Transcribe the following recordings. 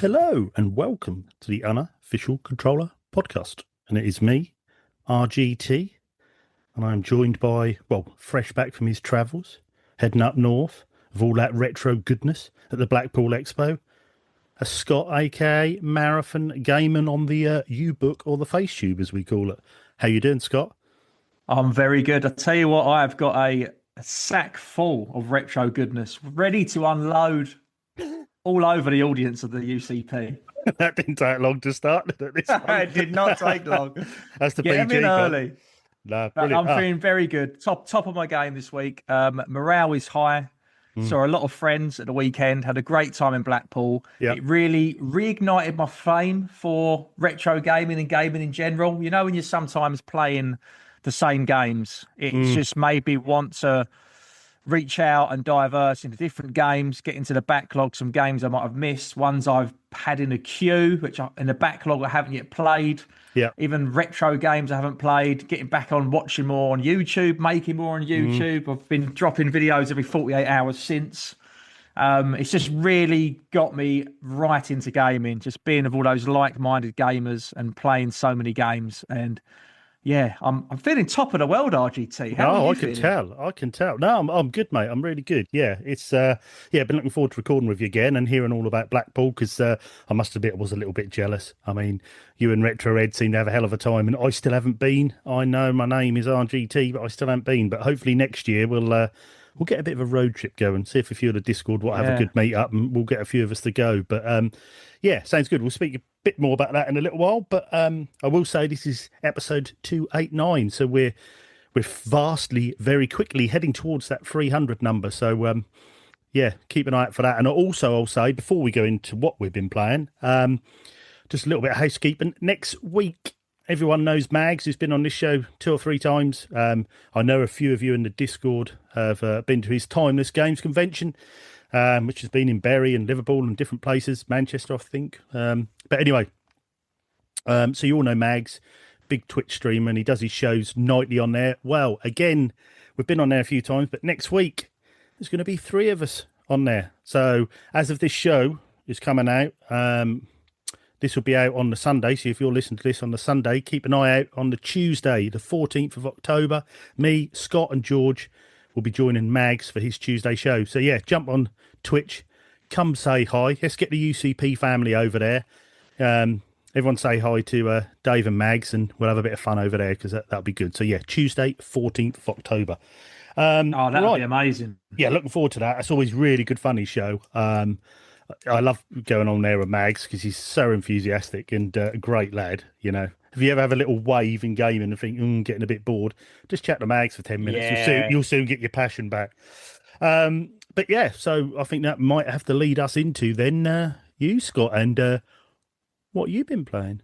Hello and welcome to the Unofficial Controller podcast. And it is me, RGT, and I'm joined by, fresh back from his travels, heading up north of all that retro goodness at the Blackpool Expo, a Scott, aka Marathon Gaming on the U-Book or the FaceTube as we call it. How you doing, Scott? I'm very good. I tell you what, I've got a sack full of retro goodness ready to unload all over the audience of the UCP. That didn't take long to start at this one. It did not take long. That's the Get them in PG con. early. No, But brilliant. I'm feeling very good. Top of my game this week. Morale is high. Mm, Saw a lot of friends at the weekend. Had a great time in Blackpool. yeah. It really reignited my flame for retro gaming and gaming in general. You know, when you're sometimes playing the same games, it's Mm, just made me want to reach out and diverse into different games, get into the backlog, some games I might have missed, ones I've had in a queue, in the backlog I haven't yet played, yeah. even retro games I haven't played, getting back on watching more on YouTube, making more on Mm. YouTube. I've been dropping videos every 48 hours since. It's just really got me right into gaming, just being with all those like-minded gamers and playing so many games. And yeah, I'm feeling top of the world, RGT. How are No, I you can feeling? tell. I can tell. No, I'm good, mate. I'm really good. Yeah, it's been looking forward to recording with you again and hearing all about Blackpool because I must admit I was a little bit jealous. I mean, you and Retro Ed seem to have a hell of a time, and I still haven't been. I know my name is RGT, but I still haven't been. But hopefully next year we'll get a bit of a road trip going. See if a few of the Discord will have a Yeah. good meet up, and we'll get a few of us to go. But yeah, sounds good. We'll speak a bit more about that in a little while. But I will say this is episode 289, so we're vastly, very quickly heading towards that 300 number. So, yeah, keep an eye out for that. And also, I'll say, before we go into what we've been playing, just a little bit of housekeeping. Next week, everyone knows Mags, who's been on this show 2 or 3 times. I know a few of you in the Discord have been to his Timeless Games convention, which has been in Bury and Liverpool and different places, Manchester, I think. But anyway, so you all know Mags, big Twitch streamer, and he does his shows nightly on there. Well, again, we've been on there a few times, but next week there's going to be 3 of us on there. So as of this show is coming out, this will be out on the Sunday. So if you're listening to this on the Sunday, keep an eye out on the Tuesday, the 14th of October. Me, Scott, and George will be joining Mags for his Tuesday show. So yeah, jump on Twitch, come say hi. Let's get the UCP family over there. Everyone say hi to Dave and Mags, and we'll have a bit of fun over there because that'll be good. So yeah, Tuesday, 14th of October. Oh, that would be Right. amazing. Yeah, looking forward to that. It's always really good, funny show. I love going on there with Mags because he's so enthusiastic and a great lad. You know, if you ever have a little wave in gaming and think, getting a bit bored, just chat to Mags for 10 minutes. Yeah. You'll soon get your passion back. But yeah, so I think that might have to lead us into then you, Scott, and what you been playing.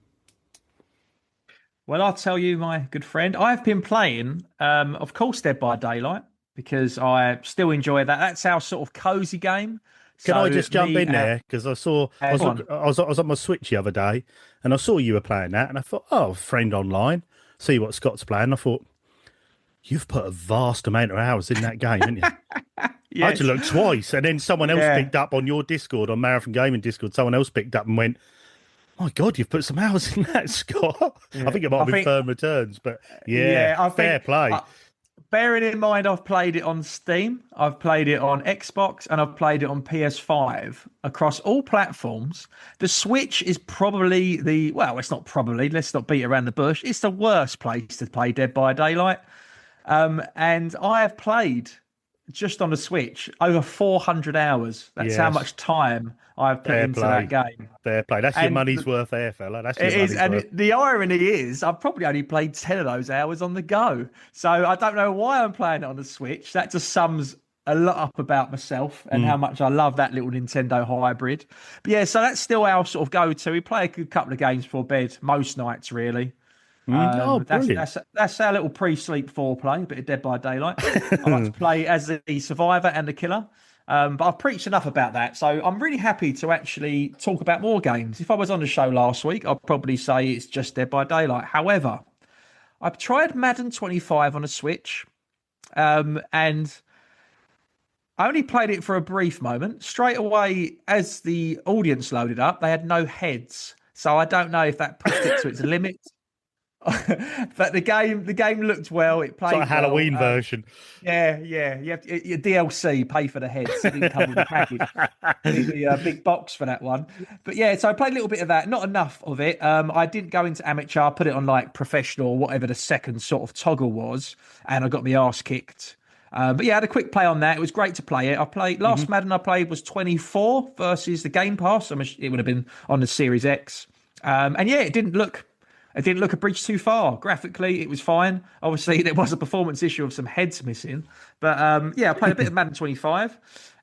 Well, I'll tell you, my good friend, I've been playing, of course, Dead by Daylight because I still enjoy that. That's our sort of cozy game. Can I So just jump me in and there because I go on. was on my Switch the other day and I saw you were playing that and I thought, oh, friend online, see what Scott's playing. I thought you've put a vast amount of hours in that game, haven't you? I had to Yes. look twice, and then someone else Yeah. picked up on your Discord, on Marathon Gaming Discord. Someone else picked up and went, "My God, you've put some hours in that, Scott." I Yeah. think it might I have been think, firm returns, but yeah, yeah, I fair think, play. bearing in mind, I've played it on Steam, I've played it on Xbox, and I've played it on PS5 across all platforms. The Switch is probably well, it's not probably, let's not beat around the bush. It's the worst place to play Dead by Daylight. And I have played just on the Switch over 400 hours. That's how Yes, much time I've put fair into that play, game. fair play. That's your And money's worth, there, fella. That's your it is, money's and worth. the irony is, I've probably only played 10 of those hours on the go. So I don't know why I'm playing it on the Switch. That just sums a lot up about myself and Mm. how much I love that little Nintendo hybrid. But yeah, so that's still our sort of go-to. We play a good couple of games before bed most nights, really. Mm. Oh, That's brilliant. that's our little pre-sleep foreplay, a bit of Dead by Daylight. I like to play as the survivor and the killer. But I've preached enough about that, so I'm really happy to actually talk about more games. If I was on the show last week, I'd probably say it's just Dead by Daylight. However, I've tried Madden 25 on a Switch, and I only played it for a brief moment. Straight away, as the audience loaded up, they had no heads. So I don't know if that pushed it to its limit. But the game looked well. It It's like a played well. Halloween version. Yeah, yeah. You have to, your DLC pay for the heads. It didn't come with the package. You need the big box for that one. But yeah, so I played a little bit of that. Not enough of it. I didn't go into amateur. I put it on like professional, or whatever the second sort of toggle was, and I got my arse kicked. But yeah, I had a quick play on that. It was great to play it. I played Hmm. last Madden I played was 24 versus the Game Pass. It would have been on the Series X. And yeah, it didn't look a bridge too far. Graphically, it was fine. Obviously, there was a performance issue of some heads missing. But yeah, I played a bit of Madden 25.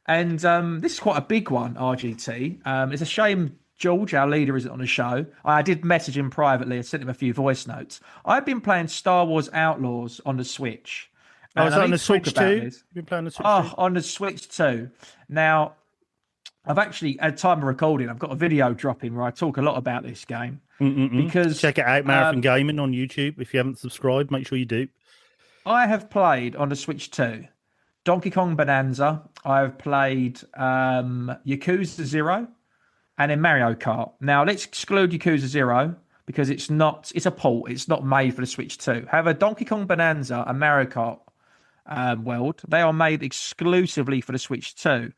And this is quite a big one, RGT. It's a shame George, our leader, isn't on the show. I did message him privately. I sent him a few voice notes. I've been playing Star Wars Outlaws on the Switch. Oh, is And I that on need the to talk Switch about too? this. You've been playing the Switch too? Oh, on the Switch too. Now, I've actually, at time of recording, I've got a video dropping where I talk a lot about this game Mm-mm-mm. because Check it out, Marathon um, Gaming on YouTube. If you haven't subscribed, make sure you do. I have played on the Switch 2 Donkey Kong Bonanza. I've played Yakuza 0 and then Mario Kart. Now, let's exclude Yakuza 0 because it's a port. It's not made for the Switch 2. However, Donkey Kong Bonanza and Mario Kart world. They are made exclusively for the Switch 2.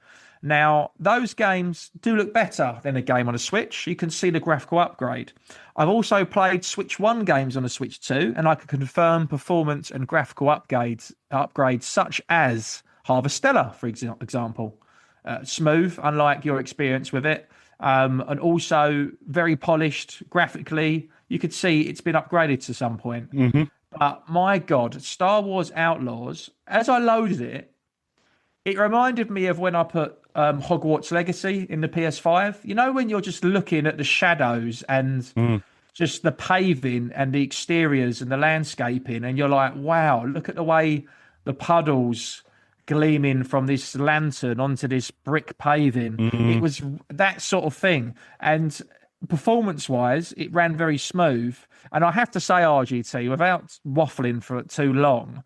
Now, those games do look better than a game on a Switch. You can see the graphical upgrade. I've also played Switch 1 games on the Switch 2, and I can confirm performance and graphical upgrades such as Harvestella, for example. Smooth, unlike your experience with it. And also very polished graphically. You could see it's been upgraded to some point. Hmm. But my God, Star Wars Outlaws, as I loaded it, it reminded me of when I put Hogwarts Legacy in the PS5. You know, when you're just looking at the shadows and just the paving and the exteriors and the landscaping, and you're like, wow, look at the way the puddles gleaming from this lantern onto this brick paving. It Mm. was that sort of thing. And performance wise, it ran very smooth. And I have to say, RGT, without waffling for too long,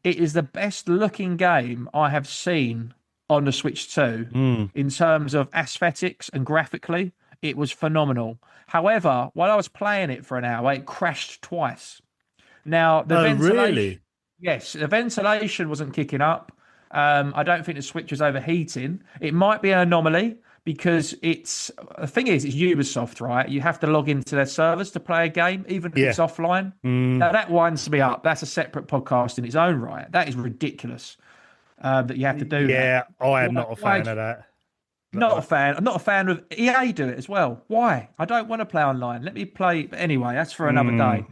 it is the best looking game I have seen on the Switch 2 Mm. in terms of aesthetics and graphically. It was phenomenal. However, while I was playing it for an hour, it crashed twice. Now, the Oh, ventilation, really? yes, the ventilation wasn't kicking up. I don't think the Switch was overheating. It might be an anomaly because it's the thing is, it's Ubisoft, right? You have to log into their servers to play a game, even if Yeah. it's offline. Mm. Now, that winds me up. That's a separate podcast in its own right. That is ridiculous that you have to do that. Yeah, I am Why, not a why fan of that. not a fan. I'm not a fan of EA do it as well. Why? I don't want to play online. Let me play. But anyway, that's for another day.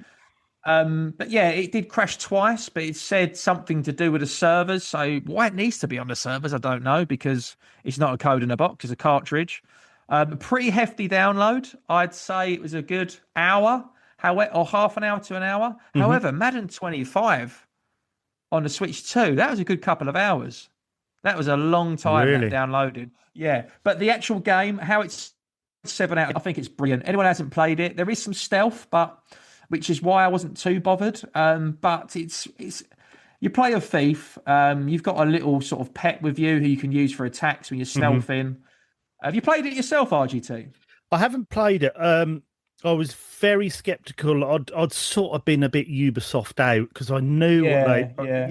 Mm. But yeah, it did crash twice, but it said something to do with the servers. So why it needs to be on the servers, I don't know, because it's not a code in a box, it's a cartridge. Pretty hefty download. I'd say it was a good hour, or half an hour to an hour. Hmm. However, Madden 25 on the Switch 2, that was a good couple of hours. That was a long time that Really? downloaded. Yeah, but the actual game, how it's 7 out, I think it's brilliant. Anyone who hasn't played it, there is some stealth, but which is why I wasn't too bothered. But it's you play a thief. You've got a little sort of pet with you who you can use for attacks when you're Hmm. stealthing. Have you played it yourself, RGT? I haven't played it. I was very skeptical. I'd sort of been a bit Ubisoft out because I knew what Yeah,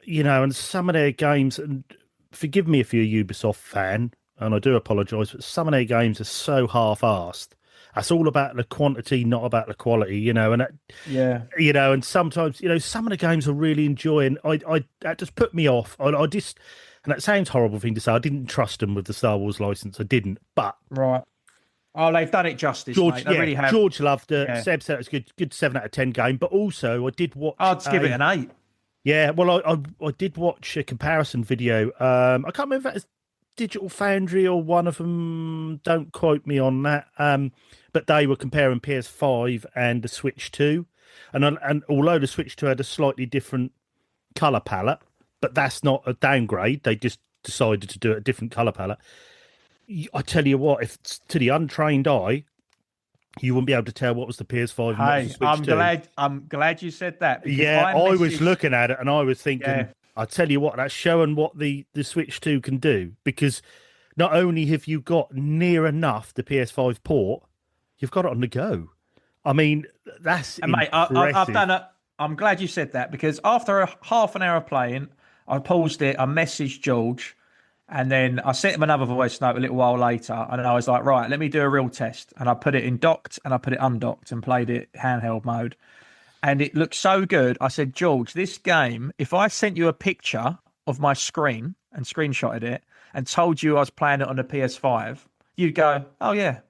yeah, and some of their games, and forgive me if you're a Ubisoft fan, and I do apologise, but some of their games are so half-assed. That's all about the quantity, not about the quality, and yeah. and sometimes, some of the games I really enjoy, and I that just put me off. I just, and that sounds horrible thing to say. I didn't trust them with the Star Wars license. I didn't, but Right. Oh, they've done it justice, George, mate. They yeah, really have. George loved it. Yeah. Seb said it was good 7 out of 10 game. But also, I did watch I'd give it an 8. yeah. Well, I did watch a comparison video. I can't remember if that was Digital Foundry or one of them. Don't quote me on that. But they were comparing PS5 and the Switch 2, and although the Switch 2 had a slightly different color palette, but that's not a downgrade. They just decided to do it a different color palette. I tell you what, if to the untrained eye, you wouldn't be able to tell what was the PS5 and what was the Hey, Switch 2. I'm glad you said that because Yeah, I I was messaged. looking at it and I was thinking, Yeah. I tell you what, that's showing what the Switch 2 can do, because not only have you got near enough the PS5 port, you've got it on the go. I mean, that's And mate, I've impressive. done it. I'm glad you said that because after a half an hour of playing, I paused it. I messaged George, and then I sent him another voice note a little while later, and I was like, right, let me do a real test. And I put it in docked and I put it undocked and played it handheld mode, and it looked so good. I said, George, this game, if I sent you a picture of my screen and screenshotted it and told you I was playing it on the PS5, you'd go, oh yeah.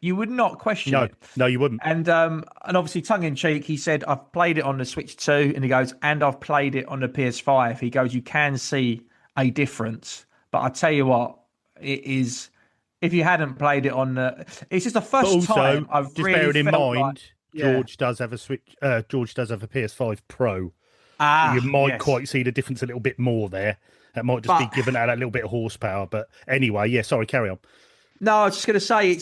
You would not question No, it. no, you wouldn't. And obviously, tongue in cheek, he said, I've played it on the Switch 2, and he goes, and I've played it on the PS5. He goes, you can see a difference. But I tell you what, it is, if you hadn't played it on the, it's just the But first also, time I've just really bearing in felt like, mind, yeah. George does have a Switch. George does have a PS5 Pro. You Ah, might yes. quite see the difference a little bit more there. That might just be But giving out a little bit of horsepower. But anyway, yeah. Sorry, carry on. no, I was just going to say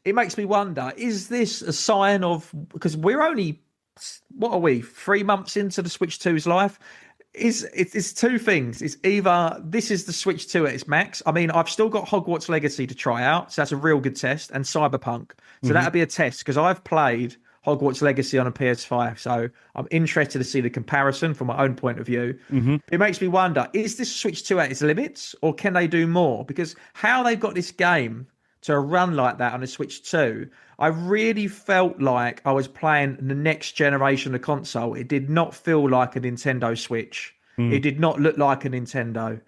it makes me wonder, is this a sign of, because we're only, what are we, 3 months into the Switch 2's life? It's two things. It's either this is the Switch 2 at its max. I mean, I've still got Hogwarts Legacy to try out, so that's a real good test, and Cyberpunk. So Hmm. that'll be a test because I've played Hogwarts Legacy on a PS5, so I'm interested to see the comparison from my own point of view. Hmm. It makes me wonder, is this Switch 2 at its limits, or can they do more? Because how they've got this game to run like that on a Switch 2, I really felt like I was playing the next generation of console. It did not feel like a Nintendo Switch. It Mm. did not look like a Nintendo.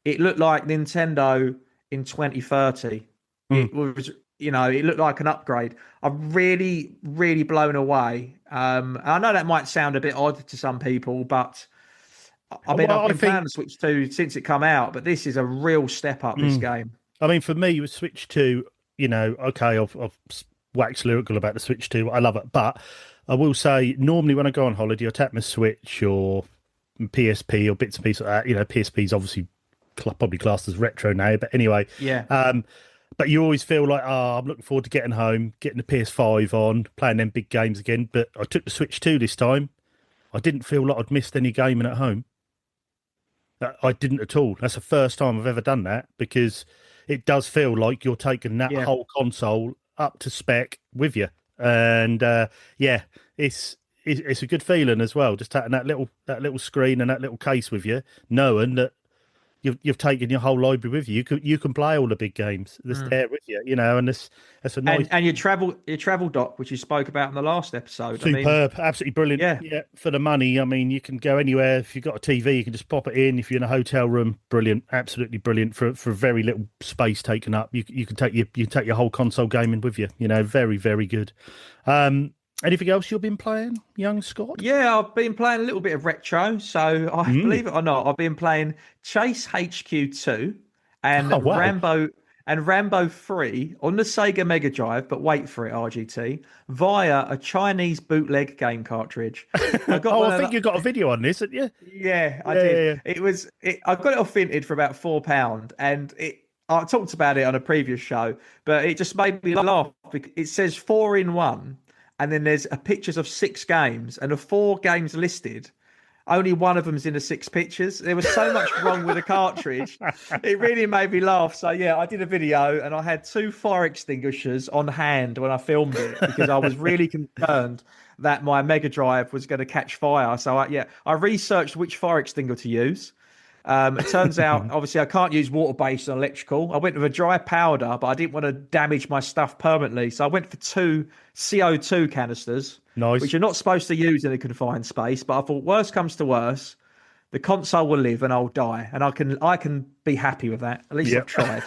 It looked like Nintendo in 2030. Mm. It was, it looked like an upgrade. I'm really, really blown away. And I know that might sound a bit odd to some people, but I mean, I've Well, I been playing think. the Switch 2 since it come out, but this is a real step up, this Mm. game. I mean, for me, with Switch 2, okay, I've waxed lyrical about the Switch 2. I love it. But I will say, normally when I go on holiday, I tap my Switch or PSP or bits and pieces like that. PSP is obviously probably classed as retro now. But anyway, Yeah. um, but you always feel like, I'm looking forward to getting home, getting the PS5 on, playing them big games again. But I took the Switch 2 this time. I didn't feel like I'd missed any gaming at home. I didn't at all. That's the first time I've ever done that, because it does feel like you're taking that Yeah. whole console up to spec with you. And yeah, it's a good feeling as well, just taking that little screen and that little case with you, knowing that you've taken your whole library with you. You can play all the big games that's Mm. there with you, and that's a nice. And your travel dock, which you spoke about in the last episode. I mean, Superb, absolutely brilliant. yeah. Yeah, for the money. I mean, you can go anywhere. If you've got a TV, you can just pop it in. If you're in a hotel room, brilliant, absolutely brilliant for very little space taken up. You can take your whole console gaming with you. Very very good. Anything else you've been playing, young Scott? Yeah, I've been playing a little bit of retro. So I Mm. believe it or not, I've been playing Chase HQ 2 Oh and wow! Rambo 3 on the Sega Mega Drive, but wait for it, RGT, via a Chinese bootleg game cartridge. I got Oh, one I of think the, you got a video on this, haven't you? yeah, I Yeah, yeah, did. yeah. I got it off Vinted for about £4, and I talked about it on a previous show, but it just made me laugh because it says 4 in 1, and then there's pictures of 6 games, and the 4 games listed, only one of them's in the 6 pictures. There was so much wrong with the cartridge. It really made me laugh. So yeah, I did a video, and I had 2 fire extinguishers on hand when I filmed it because I was really concerned that my Mega Drive was going to catch fire. So I researched which fire extinguisher to use. It turns out, obviously, I can't use water-based and electrical. I went with a dry powder, but I didn't want to damage my stuff permanently. So I went for 2 CO2 canisters, which Nice. you're not supposed to use in a confined space. But I thought, worst comes to worst, the console will live and I'll die, and I can be happy with that. At least I've Yep. tried.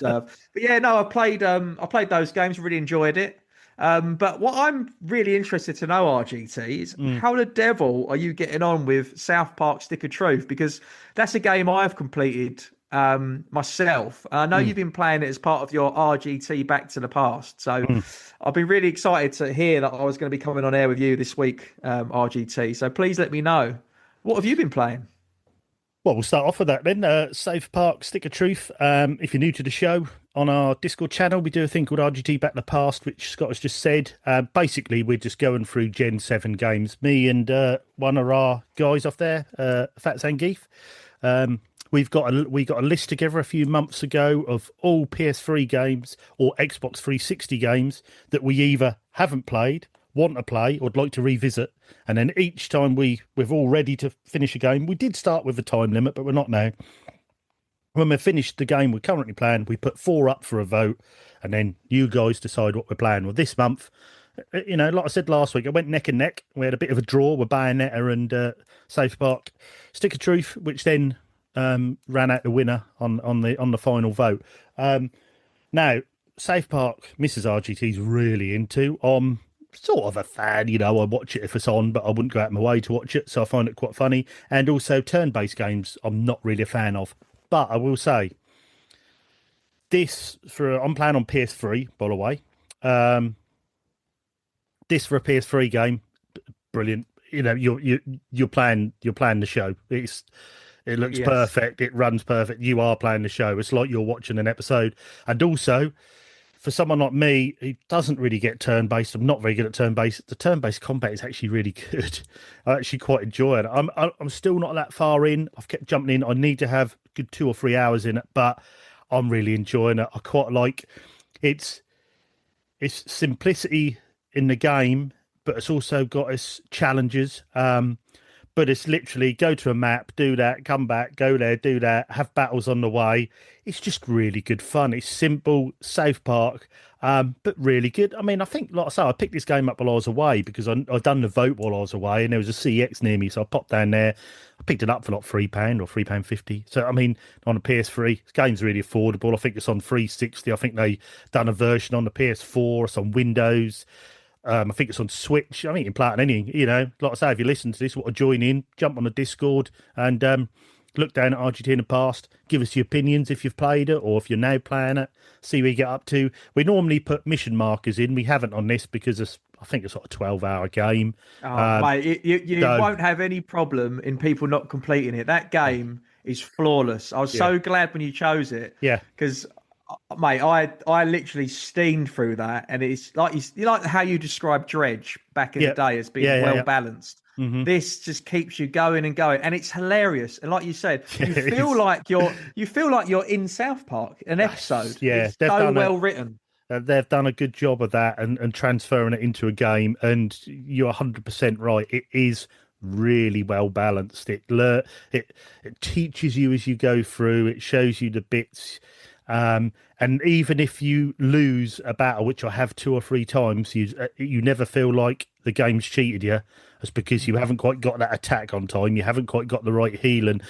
But yeah, no, I played those games, really enjoyed it. But what I'm really interested to know, RGT, is Mm. how the devil are you getting on with South Park Stick of Truth? Because that's a game I've completed myself. And I know Mm. you've been playing it as part of your RGT Back to the Past. So Mm. I've been really excited to hear that I was going to be coming on air with you this week, RGT. So please let me know. What have you been playing? Well, we'll start off with that then. Safe Park, Stick of Truth. If you're new to the show, on our Discord channel, we do a thing called RGT Back in the Past, which Scott has just said. Basically, we're just going through Gen 7 games. Me and one of our guys off there, Fat Zangief. We got a list together a few months ago of all PS3 games or Xbox 360 games that we either haven't played, want to play, or would like to revisit. And then each time we're all ready to finish a game, we did start with a time limit, but we're not now. When we've finished the game we're currently playing, we put 4 up for a vote, and then you guys decide what we're playing. Well, this month, like I said last week, I went neck and neck. We had a bit of a draw with Bayonetta and Safe Park, Stick of Truth, which then ran out the winner on the final vote. Now, Safe Park, Mrs. RGT's really into. Sort of a fan, I watch it if it's on, but I wouldn't go out of my way to watch it, so I find it quite funny. And also, turn-based games, I'm not really a fan of. But I will say, I'm playing on PS3, by the way. This for a PS3 game, brilliant. You're playing the show. It looks Yes. perfect. It runs perfect. You are playing the show. It's like you're watching an episode. And also, for someone like me who doesn't really get turn-based, I'm not very good at turn-based. The turn-based combat is actually really good. I actually quite enjoy it. I'm still not that far in. I've kept jumping in. I need to have a good 2 or 3 hours in it, but I'm really enjoying it. I quite like its simplicity in the game, but it's also got its challenges. But it's literally go to a map, do that, come back, go there, do that, have battles on the way. It's just really good fun. It's simple, Safe Park, but really good. I mean, I think, like I say, I picked this game up while I was away because I'd done the vote while I was away, and there was a CX near me, so I popped down there. I picked it up for like £3 or £3.50. So, I mean, on a PS3, this game's really affordable. I think it's on 360. I think they done a version on the PS4, it's on Windows. I think it's on Switch. I mean, you can play it on any, like I say, if you listen to this, want to join in, jump on the Discord and look down at RGT in the past. Give us your opinions if you've played it or if you're now playing it. See where you get up to. We normally put mission markers in. We haven't on this because I think it's like a 12-hour game. Oh, mate, you So, won't have any problem in people not completing it. That game is flawless. I was yeah, so glad when you chose it yeah, because, mate, I literally steamed through that, and it's like you like how you described Dredge back in the yeah, day as being yeah, well yeah. balanced. Hmm. This just keeps you going and going, and it's hilarious. And like you said, Yeah, you it feel is. like you're in South Park, an episode. Yeah, It's so well written. they've done a good job of that and transferring it into a game. And you're 100% right. It is really well balanced. It teaches you as you go through. It shows you the bits. And even if you lose a battle, which I have 2 or 3 times, you never feel like the game's cheated you. It's because you haven't quite got that attack on time. You haven't quite got the right heal, and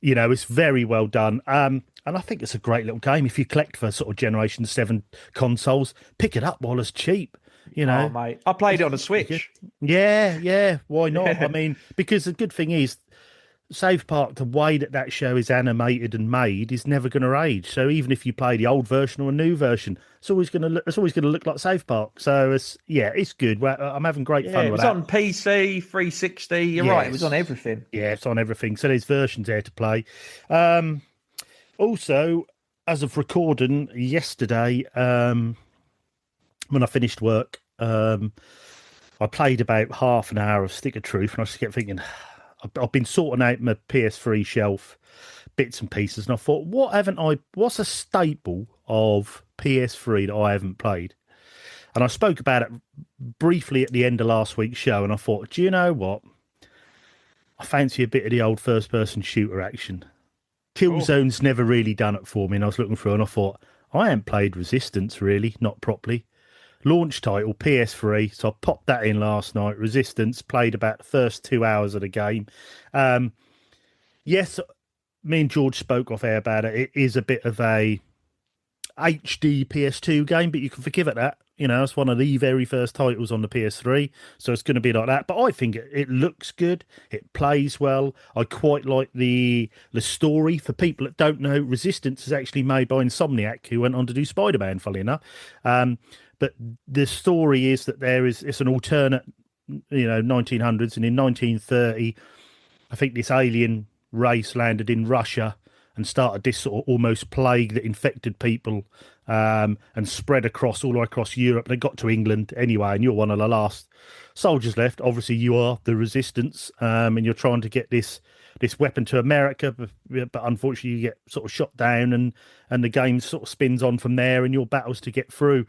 it's very well done. And I think it's a great little game. If you collect for sort of Generation 7 consoles, pick it up while it's cheap. You Oh, know, mate, I played it on a pretty good. Switch. Yeah, yeah. Why not? I Yeah. mean, because the good thing is, South Park, the way that show is animated and made, is never going to age. So even if you play the old version or a new version, it's always going to look like South Park. So it's good. Well, I'm having great Yeah, fun it with was that. on PC, 360. You're right, it was on Yes, everything. yeah, it's on everything. So there's versions there to play. Um, Also, as of recording yesterday, when I finished work, I played about half an hour of Stick of Truth, and I just kept thinking, I've been sorting out my PS3 shelf, bits and pieces, and I thought, what's a staple of PS3 that I haven't played? And I spoke about it briefly at the end of last week's show, and I thought, do you know what? I fancy a bit of the old first person shooter action. Oh, Killzone's never really done it for me, and I was looking through and I thought, I haven't played Resistance really, not properly. Launch title PS3, so I popped that in last night. Resistance, played about the first 2 hours of the game. Um, yes, me and George spoke off air about it. It is a bit of a HD PS2 game, but you can forgive it that. It's one of the very first titles on the PS3, so it's going to be like that. But I think it looks good. It plays well. I quite like the story. For people that don't know, Resistance is actually made by Insomniac, who went on to do Spider-Man, funnily enough. But the story is that it's an alternate, 1900s, and in 1930, I think this alien race landed in Russia and started this sort of almost plague that infected people and spread across all the way across Europe. They got to England anyway, and you're one of the last soldiers left. Obviously, you are the resistance, and you're trying to get this weapon to America, but unfortunately, you get sort of shot down, and the game sort of spins on from there, and your battles to get through.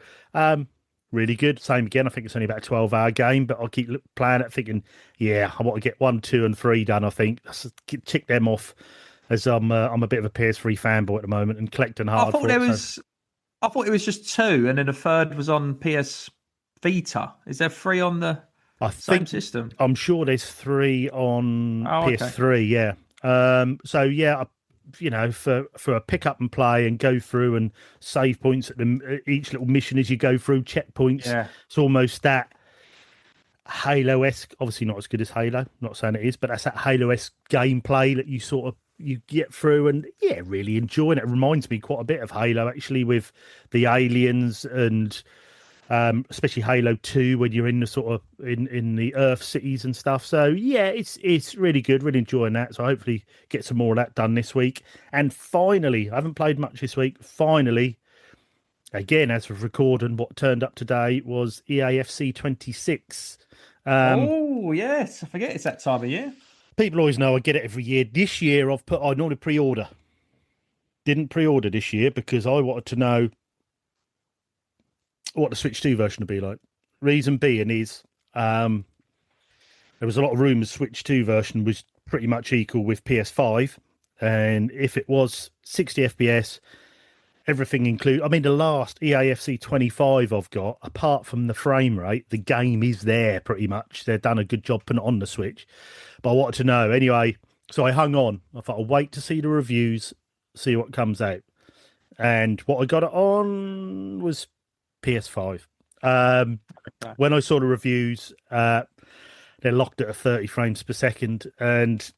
Really good. Same again. I think it's only about a 12-hour game, but I'll keep playing it, thinking, yeah, I want to get 1, 2, and 3 done. I think tick them off, as I'm a bit of a PS3 fanboy at the moment and collecting I hard thought for there it. So was, I thought it was just two, and then the third was on PS Vita. Is there three on the I same think system? I'm sure there's 3 on Oh, okay. PS3. Yeah. So yeah, for a pick up and play and go through and save points at each little mission as you go through checkpoints. Yeah. It's almost that Halo-esque, obviously not as good as Halo, not saying it is, but that's that Halo-esque gameplay that you get through, and yeah, really enjoying it. It reminds me quite a bit of Halo actually, with the aliens, and especially Halo 2 when you're in the sort of in the Earth cities and stuff. So yeah, it's really good, really enjoying that. So hopefully get some more of that done this week. And finally, I haven't played much this week. Finally, again, as of recording, what turned up today was EAFC 26. Oh, yes. I forget it's that time of year. People always know I get it every year. This year, I normally pre-order. Didn't pre-order this year because I wanted to know what the Switch 2 version would be like. Reason being is there was a lot of rumours Switch 2 version was pretty much equal with PS5. And if it was 60 FPS, everything included. I mean, the last EAFC 25 I've got, apart from the frame rate, the game is there pretty much. They've done a good job putting it on the Switch. But I wanted to know anyway. So I hung on. I thought I'll wait to see the reviews, see what comes out. And what I got it on was PS5. Okay. When I saw the reviews, they're locked at a 30 frames per second. And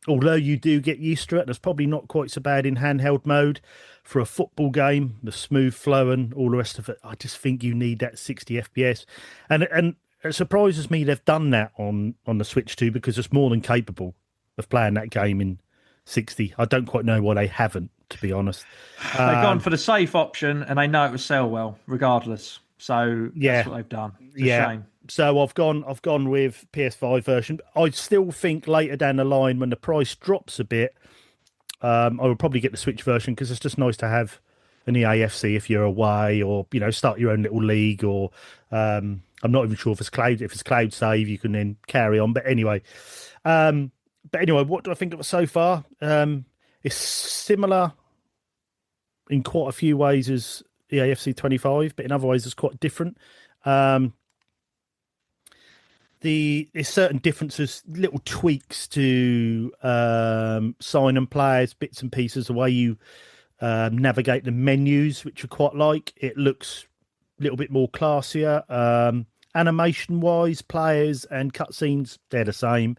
although you do get used to it, that's probably not quite so bad in handheld mode. For a football game, the smooth flow and all the rest of it, I just think you need that 60 FPS. And it surprises me they've done that on the Switch 2, because it's more than capable of playing that game in 60. I don't quite know why they haven't, to be honest. They've gone for the safe option, and they know it will sell well, regardless. So Yeah, that's what they've done. It's a yeah. shame. So I've gone with PS5 version. I still think later down the line, when the price drops a bit, I will probably get the Switch version, because it's just nice to have an EAFC if you're away, or start your own little league, or I'm not even sure if it's cloud save, you can then carry on. But anyway, what do I think of it so far? It's similar in quite a few ways as EAFC 25, but in other ways it's quite different. There's certain differences, little tweaks to sign and players, bits and pieces, the way you navigate the menus, which I quite like. It looks a little bit more classier. Animation wise, players and cutscenes, they're the same.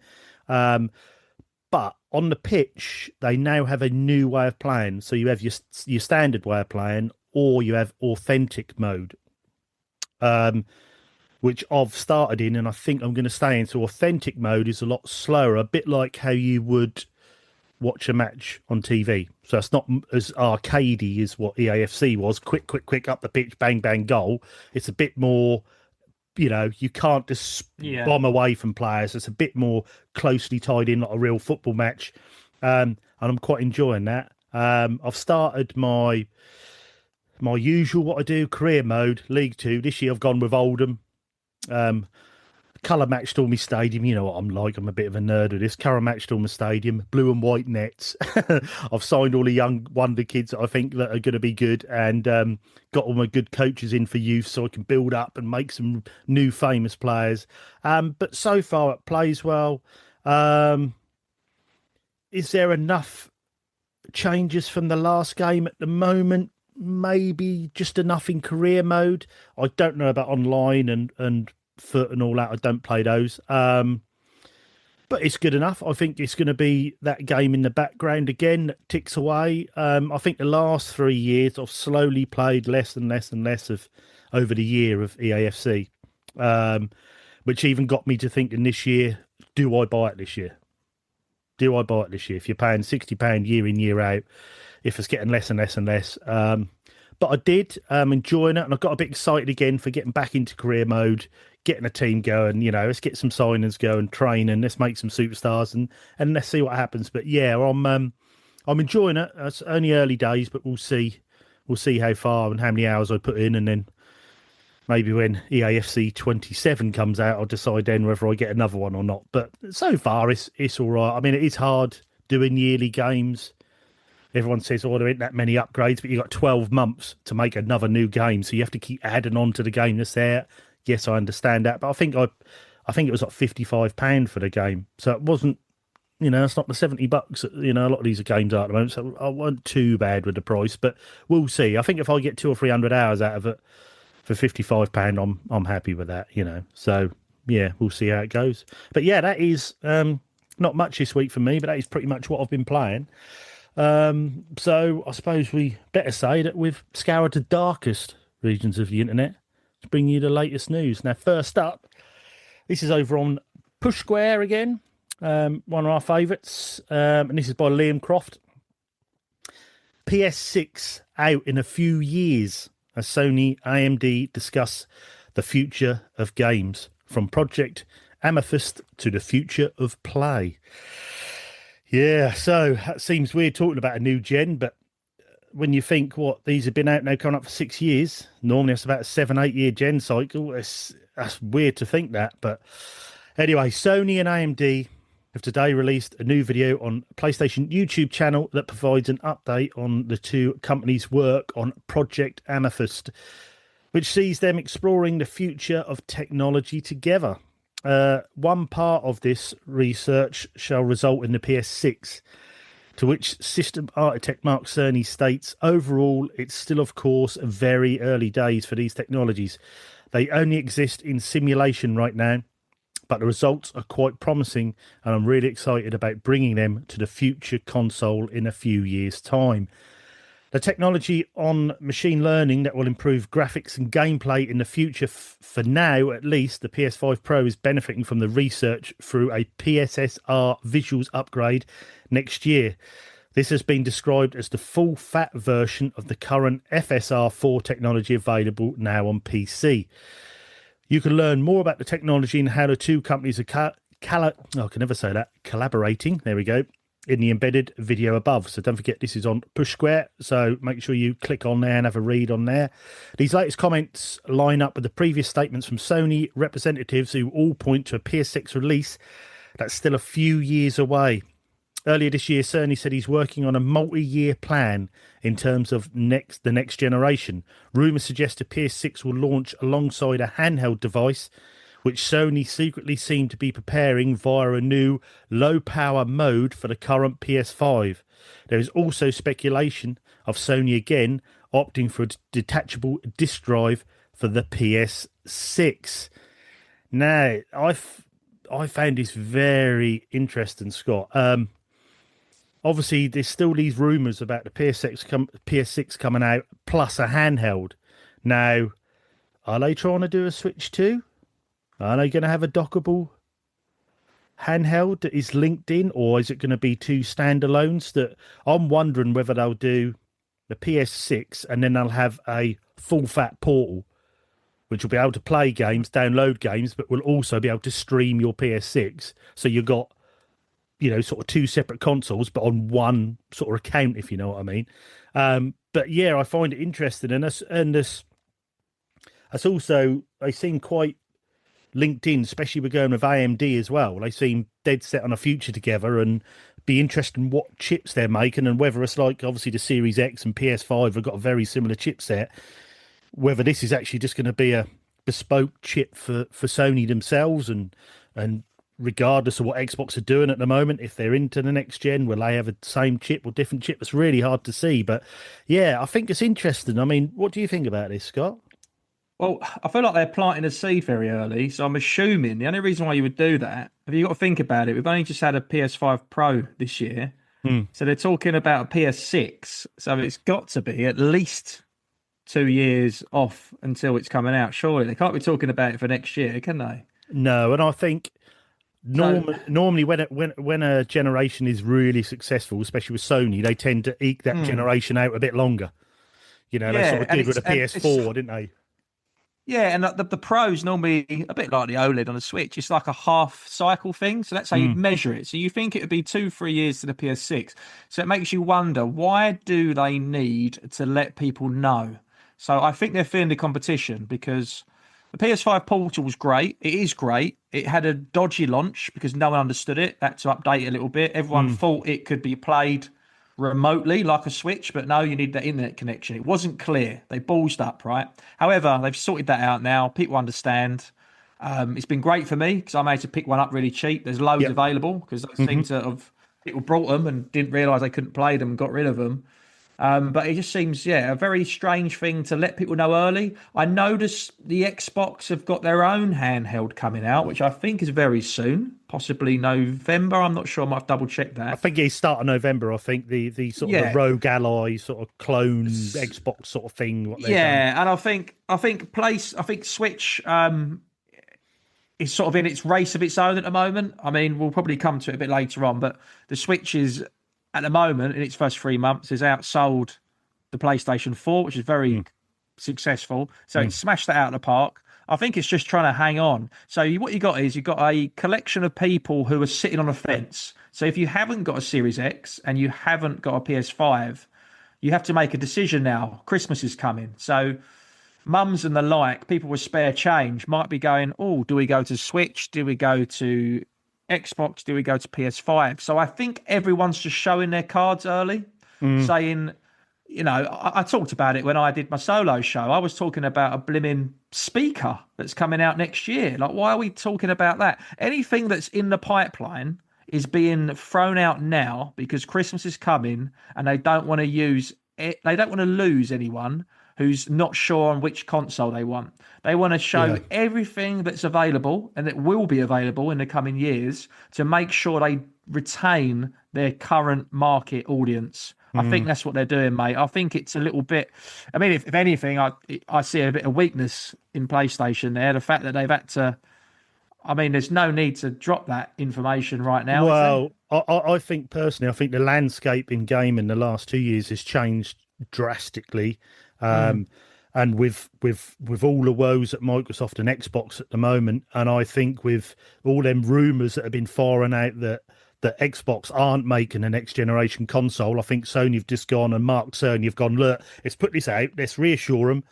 But on the pitch, they now have a new way of playing. So you have your standard way of playing, or you have authentic mode, which I've started in, and I think I'm going to stay in. So authentic mode is a lot slower, a bit like how you would watch a match on TV. So it's not as arcadey as what EAFC was. Quick, quick, quick, up the pitch, bang, bang, goal. It's a bit more, you can't just Yeah. bomb away from players. It's a bit more closely tied in, like a real football match. And I'm quite enjoying that. I've started my usual, what I do, career mode, League 2. This year I've gone with Oldham. Colour matched all my stadium. You know what I'm like. I'm a bit of a nerd with this. Colour matched all my stadium. Blue and white nets. I've signed all the young wonder kids that I think that are going to be good, and got all my good coaches in for youth, so I can build up and make some new famous players. But so far it plays well. Is there enough changes from the last game at the moment? Maybe just enough in career mode. I don't know about online and foot and all that. I don't play those. But it's good enough. I think it's going to be that game in the background again that ticks away. I think the last 3 years I've slowly played less and less and less of over the year of EAFC, which even got me to thinking this year, do I buy it this year? Do I buy it this year? If you're paying £60 year in, year out, if it's getting less and less and less. But I did enjoying it, and I got a bit excited again for getting back into career mode, getting a team going. Let's get some signings going, train, and let's make some superstars, and let's see what happens. But yeah, I'm enjoying it. It's only early days, but we'll see. We'll see how far and how many hours I put in, and then maybe when EAFC 27 comes out, I'll decide then whether I get another one or not. But so far, it's all right. I mean, it is hard doing yearly games. Everyone says, oh, there ain't that many upgrades, but you've got 12 months to make another new game. So you have to keep adding on to the game that's there. Yes, I understand that. But I think it was like £55 for the game. So it wasn't, it's not the $70 that, a lot of these games are at the moment. So I wasn't too bad with the price, but we'll see. I think if I get 200 or 300 hours out of it for £55, I'm happy with that, So yeah, we'll see how it goes. But yeah, that is not much this week for me, but that is pretty much what I've been playing. So I suppose we better say that we've scoured the darkest regions of the internet to bring you the latest news. Now, first up, this is over on Push Square again, one of our favourites, and this is by Liam Croft. PS6 out in a few years as Sony AMD discuss the future of games, from Project Amethyst to the future of play. Yeah, so that seems weird talking about a new gen, but when you think these have been out now coming up for 6 years, normally it's about a 7-8 year gen cycle. That's weird to think that. But anyway, Sony and AMD have today released a new video on PlayStation YouTube channel that provides an update on the two companies' work on Project Amethyst, which sees them exploring the future of technology together. One part of this research shall result in the PS6, to which system architect Mark Cerny states, overall, it's still, of course, very early days for these technologies. They only exist in simulation right now, but the results are quite promising, and I'm really excited about bringing them to the future console in a few years' time. The technology on machine learning that will improve graphics and gameplay in the future, for now at least, the PS5 Pro is benefiting from the research through a PSSR visuals upgrade next year. This has been described as the full-fat version of the current FSR4 technology available now on PC. You can learn more about the technology and how the two companies are collaborating. There we go. In the embedded video above. So don't forget, this is on Push Square, so make sure you click on there and have a read on there. These latest comments line up with the previous statements from Sony representatives, who all point to a PS6 release that's still a few years away. Earlier this year, Sony said he's working on a multi-year plan in terms of the next generation. Rumours suggest a PS6 will launch alongside a handheld device, which Sony secretly seemed to be preparing via a new low-power mode for the current PS5. There is also speculation of Sony again opting for a detachable disc drive for the PS6. Now, I found this very interesting, Scott. Obviously, there's still these rumours about the PS6 coming out, plus a handheld. Now, are they trying to do a Switch 2? Are they going to have a dockable handheld that is linked in, or is it going to be two standalones? That I'm wondering whether they'll do the PS6 and then they'll have a full-fat portal, which will be able to play games, download games, but will also be able to stream your PS6. So you've got, sort of two separate consoles, but on one sort of account, if you know what I mean. But yeah, I find it interesting, and that's also, they seem quite linked in, especially we're going with AMD as well. They seem dead set on a future together, and be interested in what chips they're making, and whether it's like, obviously the Series X and PS5 have got a very similar chipset, whether this is actually just going to be a bespoke chip for Sony themselves, and regardless of what Xbox are doing at the moment, if they're into the next gen, will they have the same chip or different chip? It's really hard to see, but yeah, I think it's interesting. I mean, what do you think about this, Scott? Well, I feel like they're planting a seed very early, so I'm assuming the only reason why you would do that, if you got to think about it, we've only just had a PS5 Pro this year, so they're talking about a PS6, so it's got to be at least 2 years off until it's coming out. Surely they can't be talking about it for next year, can they? No, and I think So Normally, when a generation is really successful, especially with Sony, they tend to eke that generation out a bit longer. You know, they sort yeah, of and did with a it's PS4, didn't they? yeah, and the Pro's normally a bit like the OLED on the Switch. It's like a half cycle thing. So that's how you'd Mm, measure it. So you think it would be 2, 3 years to the PS6. So it makes you wonder, why do they need to let people know? So I think they're fearing the competition because the PS5 Portal was great. It is great. It had a dodgy launch because no one understood it. Had to update it a little bit. Everyone mm, thought it could be played remotely like a Switch, but no, you need that internet connection. It wasn't clear. They ballsed up, right? However, they've sorted that out now. People understand. It's been great for me because I managed to pick one up really cheap. There's loads yep. available because they Hmm. seem to have people brought them and didn't realise they couldn't play them and got rid of them. But it just seems, yeah, a very strange thing to let people know early. I noticed the Xbox have got their own handheld coming out, which I think is very soon, possibly November. I'm not sure. I might have double checked I that. think it's start of November. I think the sort of the Yeah. Rogue Ally sort of clone Xbox sort of thing. What they've done. Yeah, and I think Switch is sort of in its race of its own at the moment. I mean, we'll probably come to it a bit later on, but the Switch is at the moment in its first 3 months is outsold the PlayStation 4, which is very Mm, successful. So it mm, smashed that out of the park. I think it's just trying to hang on. So what you got is you've got a collection of people who are sitting on a fence. So if you haven't got a Series X and you haven't got a PS5, you have to make a decision now. Christmas is coming. So mums and the like, people with spare change might be going, oh, do we go to Switch? Do we go to Xbox? Do we go to PS5? So I think everyone's just showing their cards early, mm. saying, I talked about it when I did my solo show. I was talking about a blimmin' speaker that's coming out next year. Like, why are we talking about that? Anything that's in the pipeline is being thrown out now because Christmas is coming and they don't want to use it. They don't want to lose anyone who's not sure on which console they want. They want to show Yeah. everything that's available and that will be available in the coming years to make sure they retain their current market audience. I think Mm. that's what they're doing, mate. I think it's a little bit. I mean, if anything, I see a bit of weakness in PlayStation there. The fact that they've had to. I mean, there's no need to drop that information right now, is there? Well, I think personally, I think the landscape in game in the last 2 years has changed drastically. Mm. Um, and with all the woes at Microsoft and Xbox at the moment, and I think with all them rumours that have been firing out that Xbox aren't making a next generation console, I think Sony have just gone and Mark Cerny have gone, look, let's put this out, let's reassure them.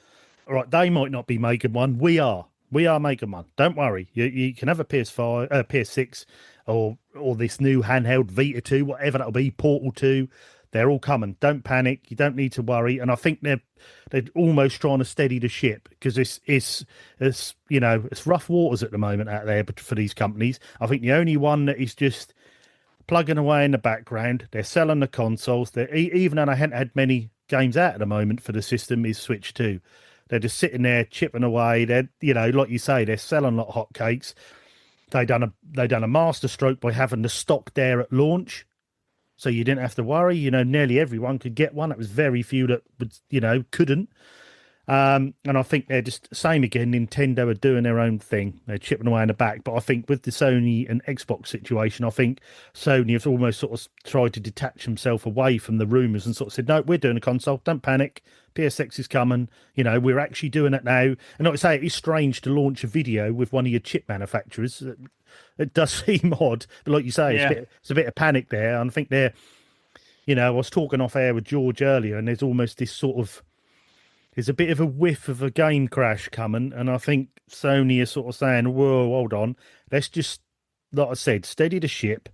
All right, they might not be making one. We are. We are making one. Don't worry. You can have a PS5, PS6, or this new handheld Vita 2, whatever that'll be, Portal 2. They're all coming. Don't panic. You don't need to worry. And I think they're almost trying to steady the ship because it's it's rough waters at the moment out there for these companies. I think the only one that is just plugging away in the background, they're selling the consoles. They even though I haven't had many games out at the moment for the system, is Switch 2. They're just sitting there chipping away. They're, like you say, they're selling like hotcakes. They done a master stroke by having the stock there at launch, so you didn't have to worry. Nearly everyone could get one. It was very few that would, couldn't. And I think they're just same again. Nintendo are doing their own thing. They're chipping away in the back. But I think with the Sony and Xbox situation, I think Sony has almost sort of tried to detach himself away from the rumours and sort of said, no, we're doing a console. Don't panic. PSX is coming. We're actually doing it now. And like I say, it is strange to launch a video with one of your chip manufacturers. It does seem odd. But like you say, Yeah. it's a bit of panic there. And I think I was talking off air with George earlier, and there's almost this sort of there's a bit of a whiff of a game crash coming, and I think Sony is sort of saying, "Whoa, hold on, let's just, like I said, steady the ship.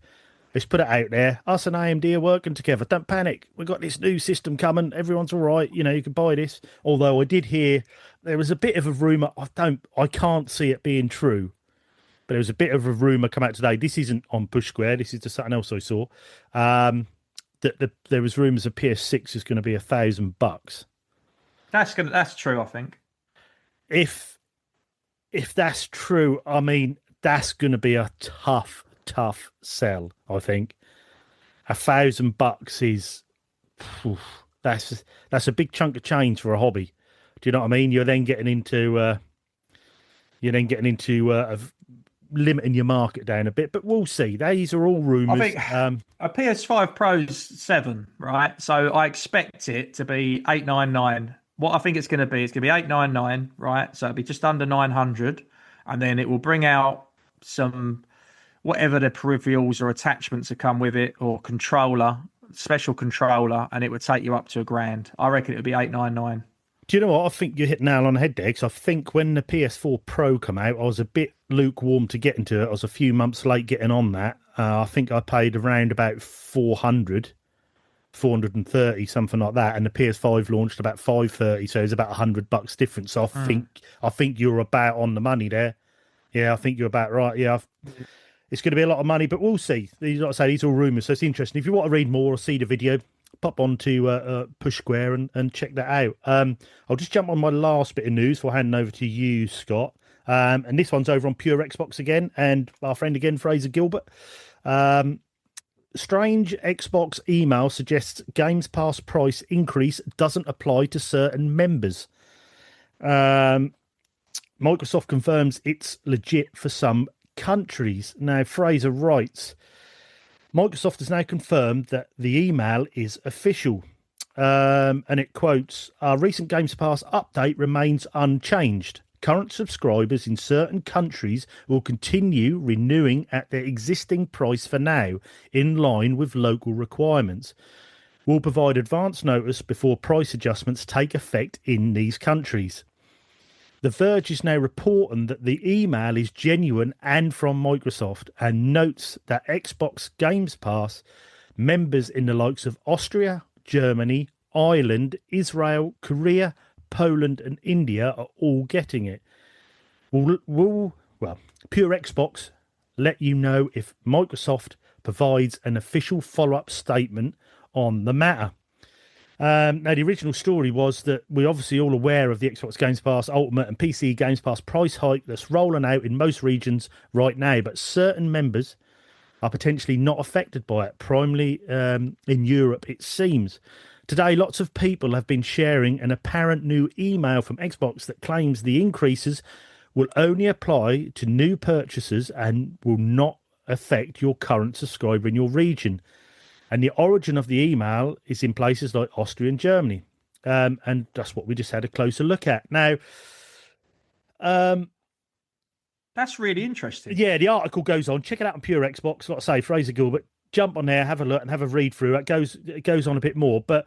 Let's put it out there. Us and AMD are working together. Don't panic. We've got this new system coming. Everyone's all right. You can buy this." Although I did hear there was a bit of a rumor. I can't see it being true, but there was a bit of a rumor come out today. This isn't on Push Square. This is just something else I saw. There was rumors of PS6 is going to be $1,000. That's true, I think. If that's true, I mean, that's going to be a tough, tough sell. I think $1,000 is phew, that's a big chunk of change for a hobby. Do you know what I mean? You're then getting into limiting your market down a bit. But we'll see. These are all I rumours. think a PS5 Pro's 7, right? So I expect it to be 899. What I think it's going to be, it's going to be 899, right? So it'll be just under 900, and then it will bring out some whatever the peripherals or attachments that come with it, or controller, special controller, and it would take you up to £1,000. I reckon it would be 899. Do you know what? I think you hit nail on the head there. Because I think when the PS4 Pro come out, I was a bit lukewarm to get into it. I was a few months late getting on that. I think I paid around about 430, something like that, and the PS5 launched about 530, so it's about $100 difference. So I think you're about on the money there. Yeah, I think you're about right. Yeah, it's going to be a lot of money, but we'll see. These, like I say, these are all rumours, so it's interesting. If you want to read more or see the video, pop on to Push Square and check that out. I'll just jump on my last bit of news before handing over to you, Scott. And this one's over on Pure Xbox again, and our friend again, Fraser Gilbert. Strange Xbox email suggests Games Pass price increase doesn't apply to certain members. Microsoft confirms it's legit for some countries. Now, Fraser writes, Microsoft has now confirmed that the email is official. And it quotes, our recent Games Pass update remains unchanged. Current subscribers in certain countries will continue renewing at their existing price for now, in line with local requirements. We'll provide advance notice before price adjustments take effect in these countries. The Verge is now reporting that the email is genuine and from Microsoft, and notes that Xbox Games Pass members in the likes of Austria, Germany, Ireland, Israel, Korea, Poland and India are all getting it. Well, Pure Xbox let you know if Microsoft provides an official follow-up statement on the matter. Now, the original story was that we're obviously all aware of the Xbox Games Pass Ultimate and PC Games Pass price hike that's rolling out in most regions right now, but certain members are potentially not affected by it, primarily in Europe, it seems. Today, lots of people have been sharing an apparent new email from Xbox that claims the increases will only apply to new purchasers and will not affect your current subscriber in your region. And the origin of the email is in places like Austria and Germany. And that's what we just had a closer look at. Now, that's really interesting. Yeah, the article goes on. Check it out on Pure Xbox. Like I say, Fraser Gilbert, jump on there, have a look and have a read through. It goes on a bit more. But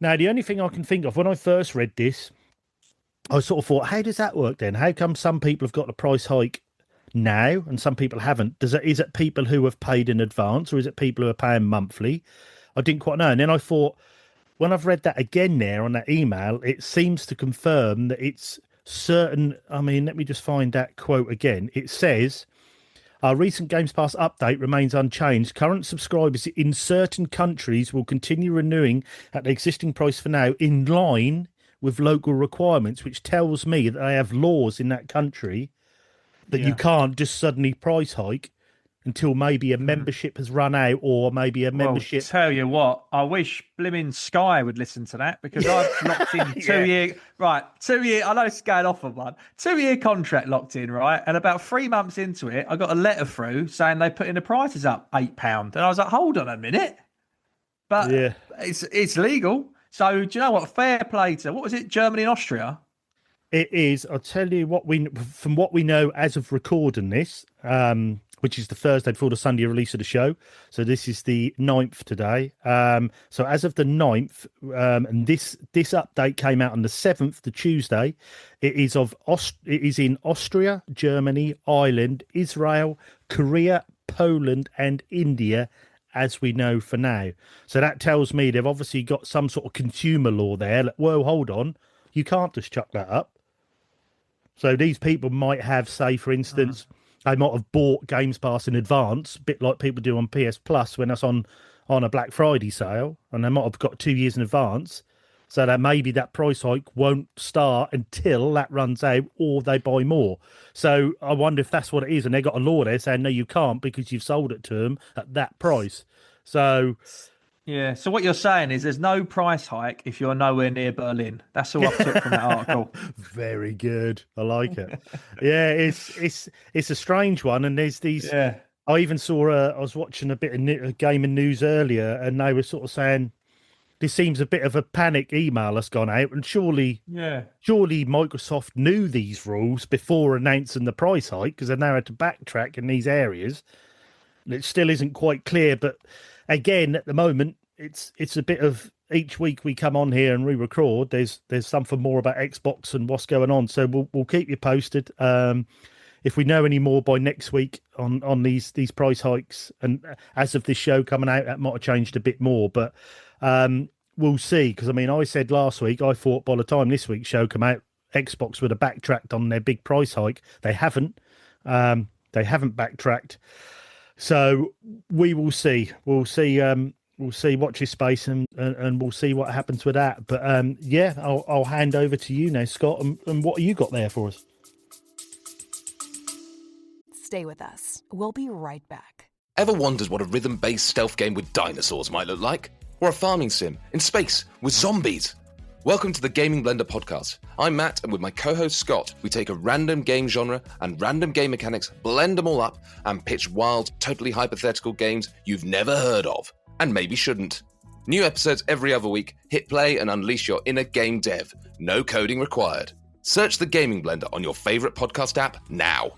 now the only thing I can think of when I first read this, I sort of thought, how does that work then? How come some people have got the price hike now and some people haven't? Is it people who have paid in advance, or is it people who are paying monthly? I didn't quite know. And then I thought, when I've read that again there on that email, it seems to confirm that it's certain. I mean, let me just find that quote again. It says, our recent Games Pass update remains unchanged. Current subscribers in certain countries will continue renewing at the existing price for now, in line with local requirements, which tells me that they have laws in that country that you can't just suddenly price hike until maybe a membership has run out, or maybe a membership. Well, tell you what, I wish blimmin' Sky would listen to that, because I've locked in 2 year. Right, 2 year. I know it's going off of one 2 year contract locked in, right? And about 3 months into it, I got a letter through saying they putting the prices up £8, and I was like, hold on a minute, but it's legal. So do you know what? Fair play to, what was it? Germany and Austria. It is. I'll tell you from what we know as of recording this, which is the Thursday before the Sunday release of the show. So this is the 9th today. So as of the 9th, and this update came out on the 7th, the Tuesday. It is in Austria, Germany, Ireland, Israel, Korea, Poland, and India, as we know for now. So that tells me they've obviously got some sort of consumer law there. Like, whoa, hold on. You can't just chuck that up. So these people might have, say, for instance, they might have bought Games Pass in advance, a bit like people do on PS Plus when that's on a Black Friday sale, and they might have got 2 years in advance. So that maybe that price hike won't start until that runs out, or they buy more. So I wonder if that's what it is, and they got a law there saying, no, you can't, because you've sold it to them at that price. So Yeah. So what you're saying is there's no price hike if you're nowhere near Berlin. That's all I've took from that article. Very good. I like it. Yeah, it's a strange one, and there's these. Yeah. I even saw. I was watching a bit of gaming news earlier, and they were sort of saying this seems a bit of a panic email that's gone out, and Yeah. surely Microsoft knew these rules before announcing the price hike because they now had to backtrack in these areas. And it still isn't quite clear, but again, at the moment, it's a bit of each week we come on here and re-record. There's something more about Xbox and what's going on, so we'll keep you posted. If we know any more by next week on these price hikes, and as of this show coming out, that might have changed a bit more, but we'll see. Because I mean, I said last week I thought by the time this week's show come out, Xbox would have backtracked on their big price hike. They haven't. They haven't backtracked. So we will see. We'll see. We'll see. Watch this space, and we'll see what happens with that. But yeah, I'll hand over to you now, Scott. And what have you got there for us? Stay with us. We'll be right back. Ever wondered what a rhythm-based stealth game with dinosaurs might look like? Or a farming sim in space with zombies? Welcome to the Gaming Blender podcast. I'm Matt, and with my co-host Scott, we take a random game genre and random game mechanics, blend them all up, and pitch wild, totally hypothetical games you've never heard of, and maybe shouldn't. New episodes every other week. Hit play and unleash your inner game dev. No coding required. Search the Gaming Blender on your favourite podcast app now.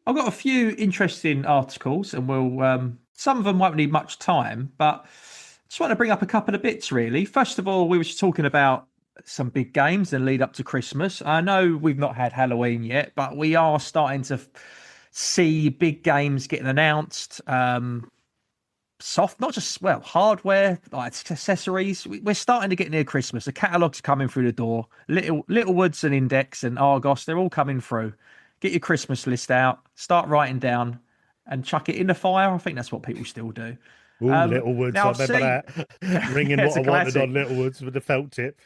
I've got a few interesting articles, and we'll some of them won't need much time, but just want to bring up a couple of bits really. First of all, we were just talking about some big games and lead up to Christmas. I know we've not had Halloween yet, but we are starting to see big games getting announced. Soft, not just hardware, like accessories. We're starting to get near Christmas. The catalogue's coming through the door. Littlewoods and Index and Argos, they're all coming through. Get your Christmas list out, start writing down, and chuck it in the fire. I think that's what people still do. Ooh, Littlewoods, I remember that. Ringing Yeah, what I wanted on Littlewoods with the felt tip.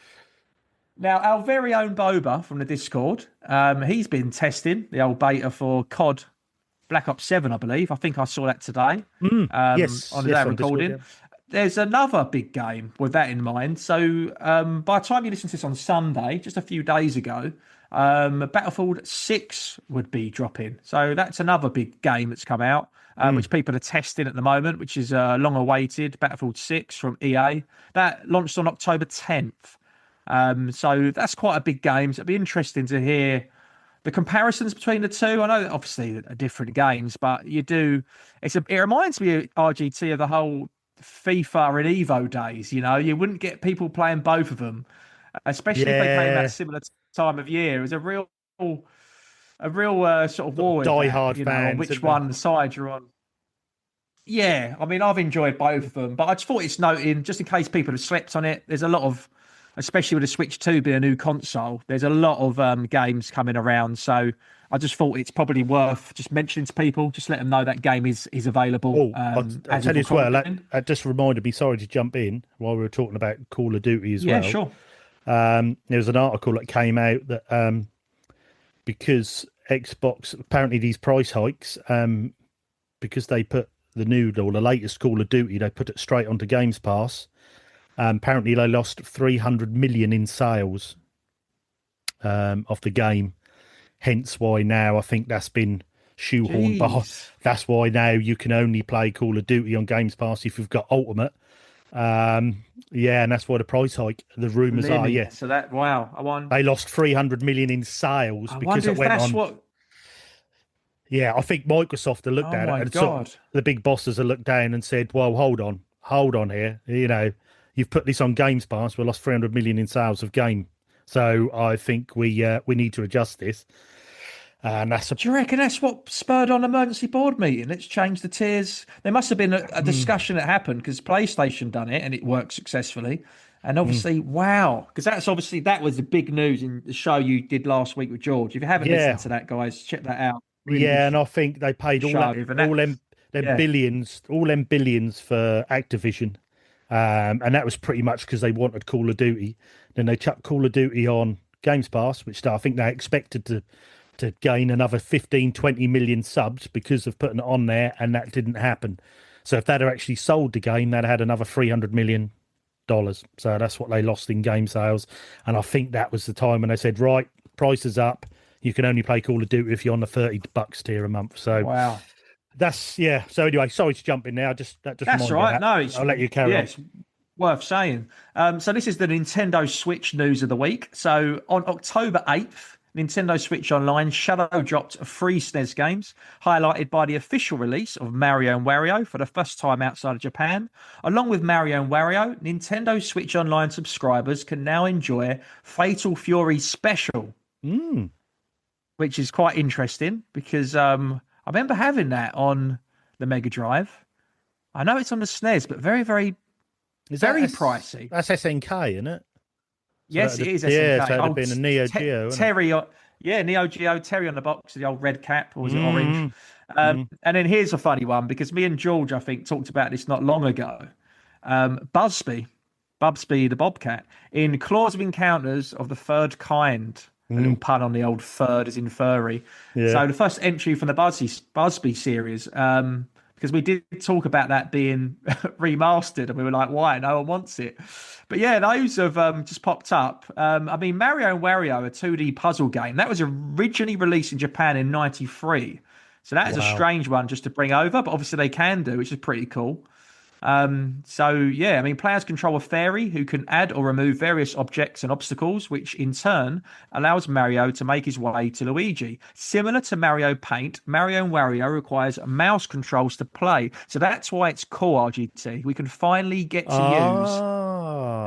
Now, our very own Boba from the Discord, he's been testing the old beta for COD Black Ops 7, I believe. I think I saw that today. Yes, on the day on recording. Discord, yeah. There's another big game with that in mind. So by the time you listen to this on Sunday, just a few days ago, Battlefield 6 would be dropping. So that's another big game that's come out, which people are testing at the moment, which is long awaited. Battlefield 6 from EA. That launched on October 10th. So that's quite a big game. So it'd be interesting to hear the comparisons between the two. I know that obviously they're different games, but you do. It reminds me of RGT of the whole FIFA and Evo days. You know, you wouldn't get people playing both of them, especially if they came at similar time of year. It was a real sort of war with Die-hard that, you know, fans, on which isn't one side you're on. Yeah, I mean, I've enjoyed both of them, but I just thought it's noting, just in case people have slept on it, there's a lot of, especially with the Switch 2 being a new console, there's a lot of games coming around. So I just thought it's probably worth just mentioning to people, just let them know that game is available. I'll tell you as well, that just reminded me, sorry to jump in while we were talking about Call of Duty as well. Yeah, sure. There was an article that came out that because Xbox, apparently these price hikes, because they put the latest Call of Duty, they put it straight onto Games Pass. Apparently they lost 300 million in sales of the game. Hence why now I think that's been shoehorned behind. That's why now you can only play Call of Duty on Games Pass if you've got Ultimate. Yeah, and that's why the price hike, the rumours are, yeah. So that, wow. They lost 300 million in sales because it went on. Yeah, I think Microsoft have looked at it and sort of, the big bosses have looked down and said, well, hold on here. You know, you've put this on Games Pass. We lost 300 million in sales of game. So I think we need to adjust this. And that's do you reckon that's what spurred on emergency board meeting? Let's change the tiers. There must have been a discussion that happened because PlayStation done it and it worked successfully. And obviously, wow, because that was the big news in the show you did last week with George. If you haven't listened to that, guys, check that out. Really and I think they paid all them billions for Activision. And that was pretty much because they wanted Call of Duty. Then they chucked Call of Duty on Games Pass, which I think they expected to to gain another 15, 20 million subs because of putting it on there, and that didn't happen. So if they'd have actually sold the game, they'd have had another $300 million. So that's what they lost in game sales. And I think that was the time when they said, right, price is up. You can only play Call of Duty if you're on the $30 tier a month. So wow. that's, yeah. So anyway, sorry to jump in there. That just That's reminded me right. of that. No, I'll let you carry on. It's worth saying. So this is the Nintendo Switch news of the week. So on October 8th, Nintendo Switch Online shadow dropped free SNES games, highlighted by the official release of Mario and Wario for the first time outside of Japan. Along with Mario and Wario, Nintendo Switch Online subscribers can now enjoy Fatal Fury Special, which is quite interesting because I remember having that on the Mega Drive. I know it's on the SNES, but very, very, very pricey. That's SNK, isn't it? So yes, it is SNK. Yeah, so it would have been a Neo Geo. Terry, Neo Geo, Terry on the box, the old red cap, or was it orange? And then here's a funny one, because me and George, I think, talked about this not long ago. Bubsy the Bobcat, in Claws of Encounters of the Third Kind. A little pun on the old third as in furry. Yeah. So the first entry from the Busby series, because we did talk about that being remastered, and we were like, why? No one wants it. But yeah, those have just popped up. I mean, Mario and Wario, a 2D puzzle game, that was originally released in Japan in '93. So that is a strange one just to bring over, but obviously they can do, which is pretty cool. So yeah, I mean, players control a fairy who can add or remove various objects and obstacles, which in turn allows Mario to make his way to Luigi. Similar to Mario Paint, Mario and Wario requires mouse controls to play, so that's why it's cool. RGT, we can finally get to use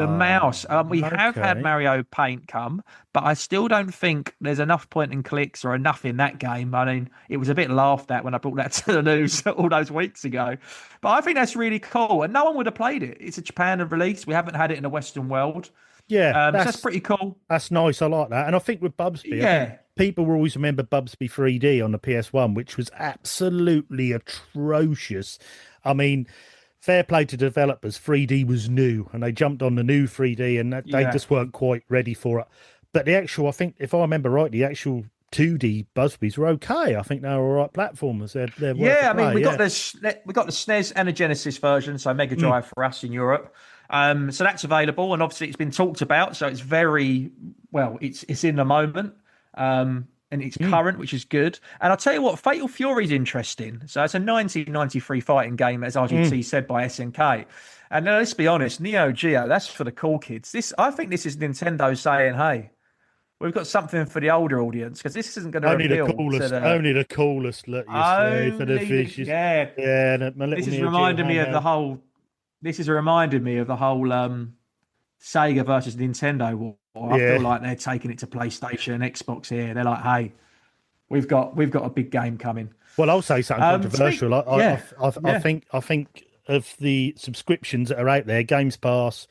the mouse. We have had Mario Paint come, but I still don't think there's enough point and clicks or enough in that game. I mean, it was a bit laughed at when I brought that to the news all those weeks ago. But I think that's really cool, and no one would have played it. It's a Japan release. We haven't had it in the Western world. Yeah, so that's pretty cool. That's nice. I like that. And I think with Bubsy, people will always remember Bubsy 3D on the PS1, which was absolutely atrocious. I mean, fair play to developers. 3D was new, and they jumped on the new 3D, and they just weren't quite ready for it. But the actual, I think, if I remember right, the actual 2D Busbys were okay. I think they were all right platformers. They're I mean, we got the SNES and a Genesis version, so Mega Drive for us in Europe. So that's available, and obviously it's been talked about. So it's very well. It's in the moment, and it's current, which is good. And I'll tell you what, Fatal Fury is interesting. So it's a 1993 fighting game, as RGT said, by SNK. And let's be honest, Neo Geo, that's for the cool kids. I think this is Nintendo saying, hey, we've got something for the older audience, because this isn't going to appeal to the... Only the coolest look, you say, for the fishes. Yeah. This is reminding me of the whole Sega versus Nintendo war. I feel like they're taking it to PlayStation and Xbox here. They're like, hey, we've got a big game coming. Well, I'll say something controversial. I think of the subscriptions that are out there, Games Pass,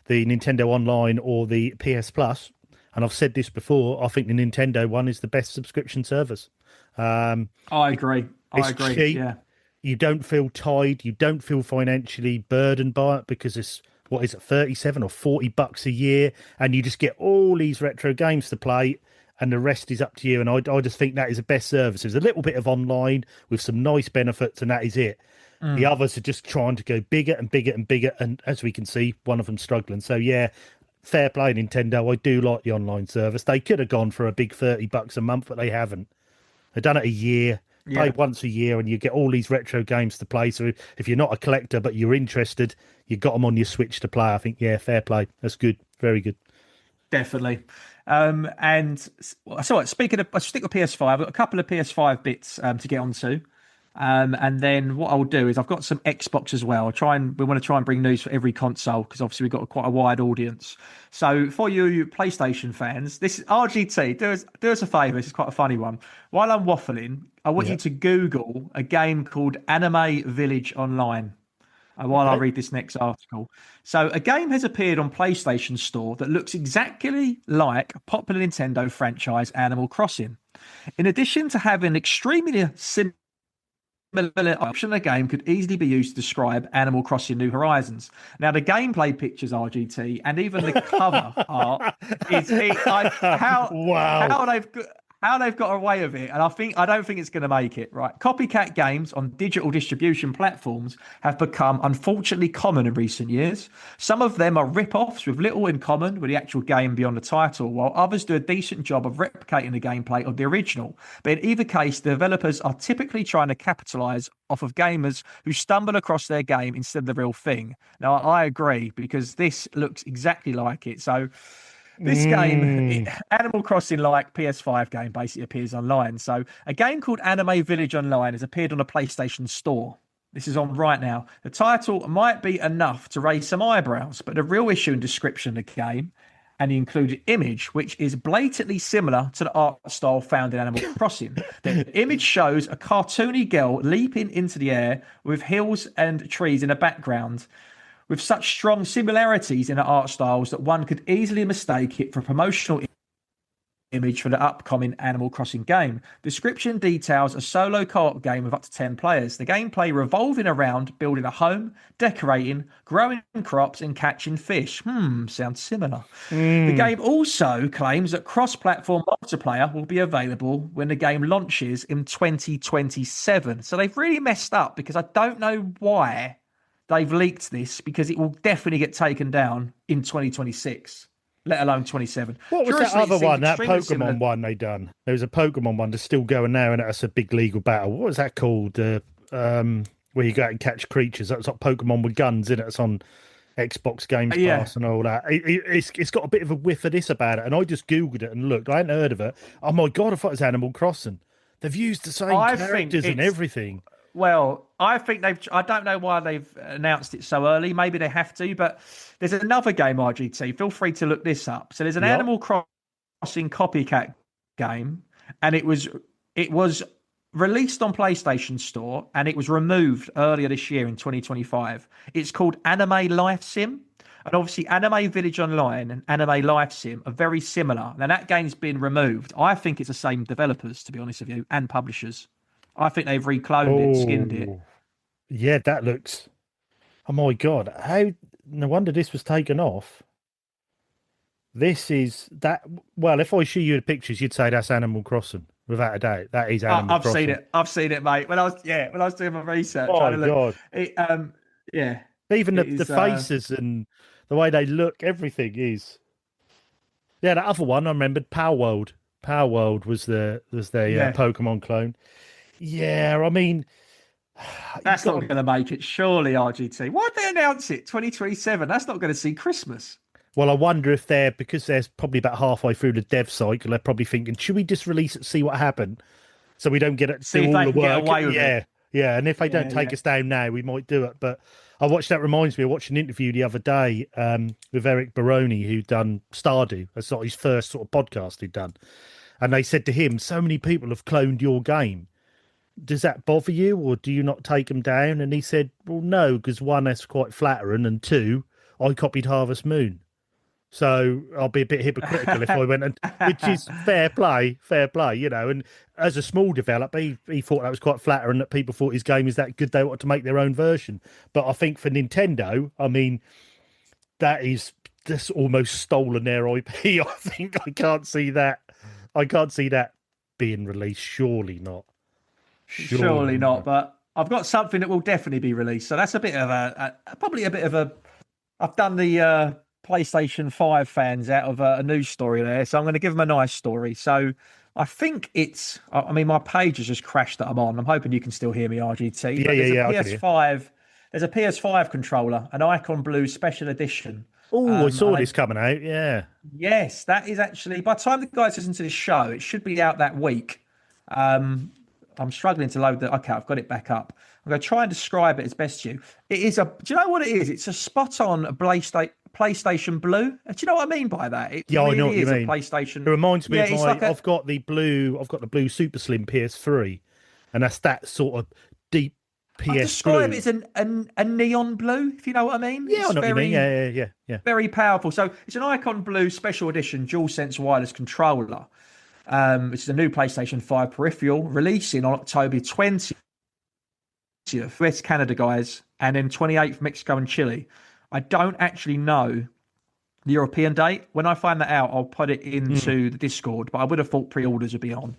the Nintendo Online, or the PS Plus, and I've said this before, I think the Nintendo one is the best subscription service. I agree. It's cheap. Yeah. You don't feel tied. You don't feel financially burdened by it, because it's, what is it, 37 or $40 a year, and you just get all these retro games to play, and the rest is up to you. And I just think that is the best service. There's a little bit of online with some nice benefits, and that is it. The others are just trying to go bigger and bigger and bigger, and as we can see, one of them struggling. So yeah, fair play, Nintendo. I do like the online service. They could have gone for a big $30 a month, but they haven't. They've done it a year. Play once a year, and you get all these retro games to play. So if you're not a collector but you're interested, you got them on your Switch to play. I think, fair play. That's good. Very good. Definitely. And so what, speaking of, I stick with PS5. I've got a couple of PS5 bits to get onto. And then what I'll do is I've got some Xbox as well. We want to try and bring news for every console, because obviously we've got quite a wide audience. So for you PlayStation fans, this is RGT. Do us a favour. This is quite a funny one. While I'm waffling, I want you to Google a game called Anime Village Online. While I read this next article. So a game has appeared on PlayStation Store that looks exactly like a popular Nintendo franchise, Animal Crossing. In addition to having extremely similar option, the game could easily be used to describe Animal Crossing New Horizons. Now, the gameplay pictures, RGT, and even the cover art is how how they've got away with it, and I don't think it's going to make it. Right, copycat games on digital distribution platforms have become unfortunately common in recent years. Some of them are rip-offs with little in common with the actual game beyond the title, while others do a decent job of replicating the gameplay of the original. But in either case, the developers are typically trying to capitalize off of gamers who stumble across their game instead of the real thing. Now, I agree because this looks exactly like it. So. This game, Animal Crossing, like PS5 game, basically appears online. So a game called Anime Village Online has appeared on a PlayStation Store. This is on right now. The title might be enough to raise some eyebrows, but the real issue and description of the game and the included image, which is blatantly similar to the art style found in Animal Crossing. The image shows a cartoony girl leaping into the air with hills and trees in the background, with such strong similarities in the art styles that one could easily mistake it for a promotional image for the upcoming Animal Crossing game. Description details a solo co-op game with up to 10 players. The gameplay revolving around building a home, decorating, growing crops and catching fish. Sounds similar. The game also claims that cross-platform multiplayer will be available when the game launches in 2027. So they've really messed up because I don't know why they've leaked this, because it will definitely get taken down in 2026, let alone 27. What was that Curiously, other one? That extremely Pokemon similar. one they done. There was a Pokemon one that's still going now, and that's a big legal battle. What was that called? Where you go out and catch creatures. That's like Pokemon with guns in it. It's on Xbox Games Yeah. Pass and all that. It's got a bit of a whiff of this about it, and I just googled it and looked. I hadn't heard of it. Oh my god! I thought it was Animal Crossing. They've used the same I think characters and it's- everything. Well, I think I don't know why they've announced it so early. Maybe they have to, but there's another game, RGT. Feel free to look this up. So there's an Yeah. Animal Crossing copycat game, and it was released on PlayStation Store, and it was removed earlier this year in 2025. It's called Anime Life Sim. And obviously, Anime Village Online and Anime Life Sim are very similar. Now, that game's been removed. I think it's the same developers, to be honest with you, and publishers. I think they've recloned it, skinned it. Yeah, that looks. Oh my god! How? No wonder this was taken off. This is that. Well, if I show you the pictures, you'd say that's Animal Crossing, without a doubt. That is Animal I've Crossing. seen it. I've seen it, mate. When I was doing my research, Oh trying to my look, god! yeah, Even it the is, faces and the way they look, everything is. Yeah, that other one I remembered. Power World. Power World was the Yeah. Pokemon clone. Yeah, I mean, that's not going to make it, surely. RGT. Why'd they announce it? 2027. That's not going to see Christmas. well, I wonder if because they're probably about halfway through the dev cycle, they're probably thinking, should we just release it, see what happened, so we don't get it, See do if all they the can get work. away with it. Yeah, and if they don't take Yeah. us down now, we might do it. But I watched that. Reminds me, I watched an interview the other day with Eric Baroni, who done Stardew. That's not his first sort of podcast he'd done, and they said to him, "So many people have cloned your game. Does that bother you, or do you not take them down?" And he said, well, no, because one, that's quite flattering, and two, I copied Harvest Moon, so I'll be a bit hypocritical if I went and, which is fair play, you know. And as a small developer, he thought that was quite flattering that people thought his game is that good they wanted to make their own version. But I think for Nintendo, I mean, that's almost stolen their IP. I think I can't see that being released. Surely not. Surely not. But I've got something that will definitely be released. So that's a bit of probably a bit of a. I've done the PlayStation 5 fans out of a news story there, so I'm going to give them a nice story. So I think it's. I mean, my page has just crashed that I'm on. I'm hoping you can still hear me, RGT. But there's a I can hear. PS5. There's a PS5 controller, an Icon Blue Special Edition. Oh, I saw this coming out. Yeah. Yes, that is actually. By the time the guys listen to this show, it should be out that week. I'm struggling to load the. Okay, I've got it back up. I'm going to try and describe it as best to you. It is a. Do you know what it is? It's a spot-on PlayStation Blue. Do you know what I mean by that? It Yeah, really I know what you is mean. A PlayStation. It reminds me of it's my. like I've got the blue Super Slim PS3, and that's that sort of deep PS I blue. describe it as a neon blue, if you know what I mean. Yeah, It's I know what you mean. Yeah. Very powerful. So it's an Icon Blue Special Edition DualSense wireless controller. Which is a new PlayStation 5 peripheral, releasing on October 20th, US, Canada, guys, and then 28th, Mexico and Chile. I don't actually know the European date. When I find that out, I'll put it into the Discord. But I would have thought pre-orders would be on,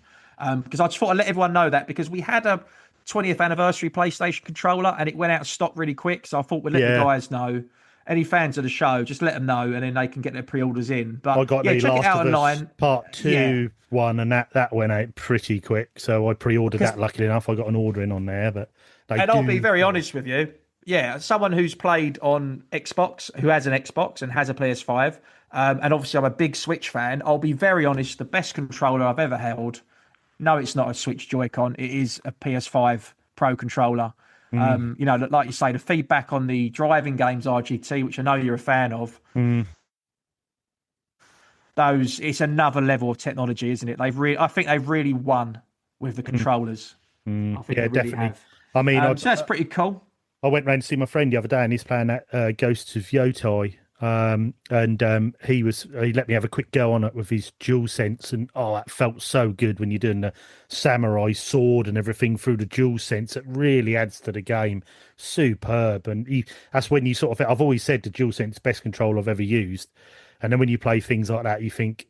because I just thought I'd let everyone know that, because we had a 20th anniversary PlayStation controller and it went out of stock really quick. So I thought we'd let the guys know. Any fans of the show, just let them know, and then they can get their pre-orders in. But I got the check Last it out of Us online. Part 2 one, and that went out pretty quick. So I pre-ordered that. Luckily enough, I got an order in on there. But I'll be very honest with you. Yeah, someone who's played on Xbox, who has an Xbox and has a PS5, and obviously I'm a big Switch fan. I'll be very honest. The best controller I've ever held. No, it's not a Switch Joy-Con. It is a PS5 Pro controller. Like you say, the feedback on the driving games RGT, which I know you're a fan of, it's another level of technology, isn't it? I think they've really won with the controllers. I think they really definitely have. I mean, so that's pretty cool. I went round to see my friend the other day, and he's playing that Ghosts of Yotai. He let me have a quick go on it with his DualSense, and that felt so good when you're doing the samurai sword and everything through the DualSense. It really adds to the game. Superb. And that's when you sort of, I've always said the DualSense best control I've ever used. And then when you play things like that, you think,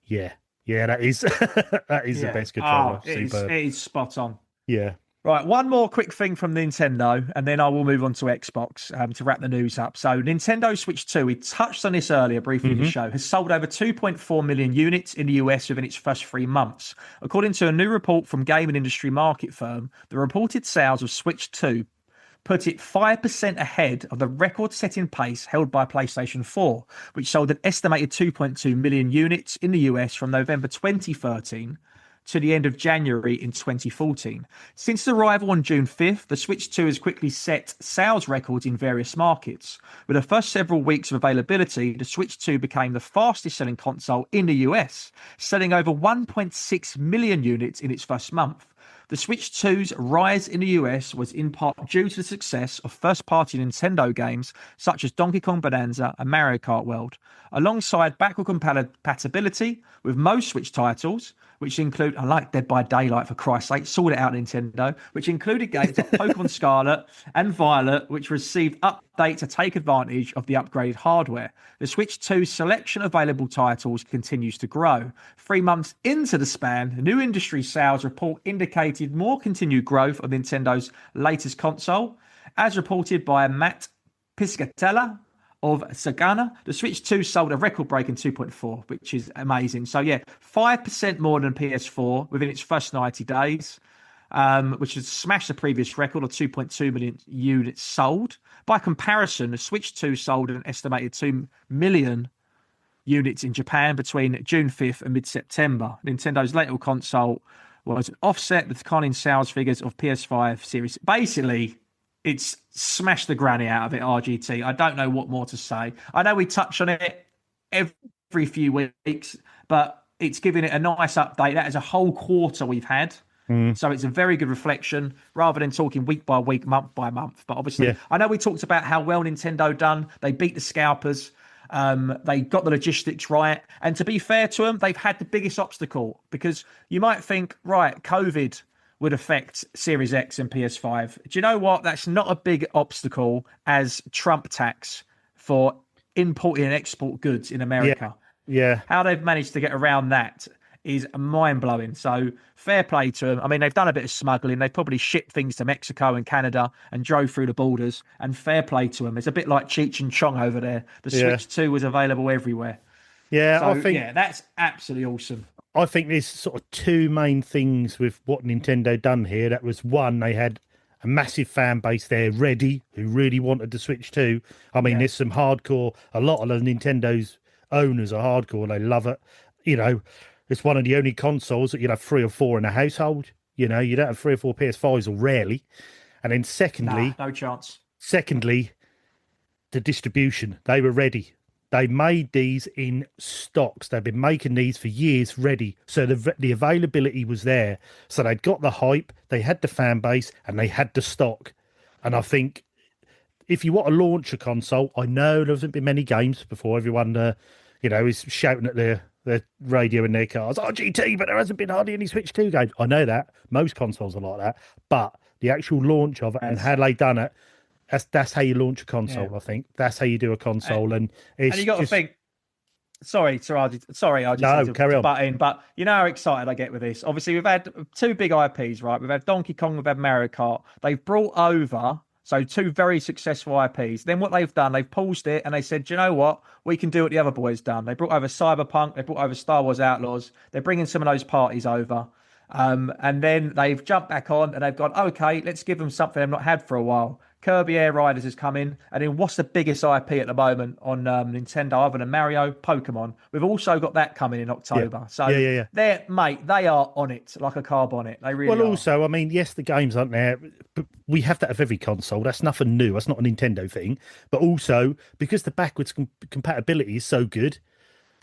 yeah, that is that is the best controller. Superb. It is spot on. Yeah. Right, one more quick thing from Nintendo, and then I will move on to Xbox to wrap the news up. So Nintendo Switch 2, we touched on this earlier briefly in the show, has sold over 2.4 million units in the US within its first 3 months. According to a new report from gaming industry market firm, the reported sales of Switch 2 put it 5% ahead of the record-setting pace held by PlayStation 4, which sold an estimated 2.2 million units in the US from November 2013 to the end of January in 2014. Since its arrival on June 5th, the Switch 2 has quickly set sales records in various markets. With the first several weeks of availability, the Switch 2 became the fastest selling console in the US, selling over 1.6 million units in its first month. The Switch 2's rise in the US was in part due to the success of first-party Nintendo games such as Donkey Kong Bonanza and Mario Kart World, alongside backward compatibility with most Switch titles, which include, I like Dead by Daylight for Christ's sake, sort it out Nintendo, which included games like Pokemon Scarlet and Violet, which received updates to take advantage of the upgraded hardware. The Switch 2's selection of available titles continues to grow. 3 months into the span, the new industry sales report indicated more continued growth of Nintendo's latest console. As reported by Matt Piscatella of Sagana, the Switch 2 sold a record-breaking 2.4, which is amazing. So, 5% more than PS4 within its first 90 days, which has smashed the previous record of 2.2 million units sold. By comparison, the Switch 2 sold an estimated 2 million units in Japan between June 5th and mid-September. Nintendo's latest console was offset with declining sales figures of PS5 series. Basically, it's smashed the granny out of it, RGT. I don't know what more to say. I know we touch on it every few weeks, but it's giving it a nice update. That is a whole quarter we've had. So it's a very good reflection rather than talking week by week, month by month. But obviously, I know we talked about how well Nintendo done. They beat the scalpers. They got the logistics right. And to be fair to them, they've had the biggest obstacle, because you might think, right, COVID would affect Series X and PS5. Do you know what? That's not a big obstacle as Trump tax for importing and export goods in America. Yeah. How they've managed to get around that is mind-blowing. So fair play to them. I mean, they've done a bit of smuggling. They've probably shipped things to Mexico and Canada and drove through the borders, and fair play to them. It's a bit like Cheech and Chong over there. The Switch 2 was available everywhere. Yeah, so, I think that's absolutely awesome. I think there's sort of two main things with what Nintendo done here. That was, one, they had a massive fan base there ready, who really wanted the Switch 2. I mean, there's some hardcore, a lot of the Nintendo's owners are hardcore. They love it. You know, it's one of the only consoles that you'd have 3 or 4 in a household. You know, you don't have 3 or 4 PS5s, or rarely. And then secondly, no chance. Secondly, the distribution. They were ready. They made these in stocks. They've been making these for years ready. So the availability was there. So they'd got the hype, they had the fan base, and they had the stock. And I think if you want to launch a console, I know there hasn't been many games before. Everyone, is shouting at their radio in their cars, GT, but there hasn't been hardly any Switch 2 games. I know that. Most consoles are like that. But the actual launch of it and how they done it, that's how you launch a console, I think. That's how you do a console. And you got to think, Sorry, RGT No, carry to on. butt in, but you know how excited I get with this. Obviously, we've had two big IPs, right? We've had Donkey Kong, we've had Mario Kart. They've brought over two very successful IPs. Then what they've done, they've paused it and they said, do you know what? We can do what the other boys done. They brought over Cyberpunk, they brought over Star Wars Outlaws. They're bringing some of those parties over. And then they've jumped back on and they've gone, okay, let's give them something they've not had for a while. Kirby Air Riders has come in. And then what's the biggest IP at the moment on Nintendo other than Mario? Pokemon. We've also got that coming in October. Yeah. So Yeah. they are on it like a carb on it. They really Well, are. also, I mean, yes, the games aren't there, but we have that of every console. That's nothing new. That's not a Nintendo thing. But also, because the backwards compatibility is so good,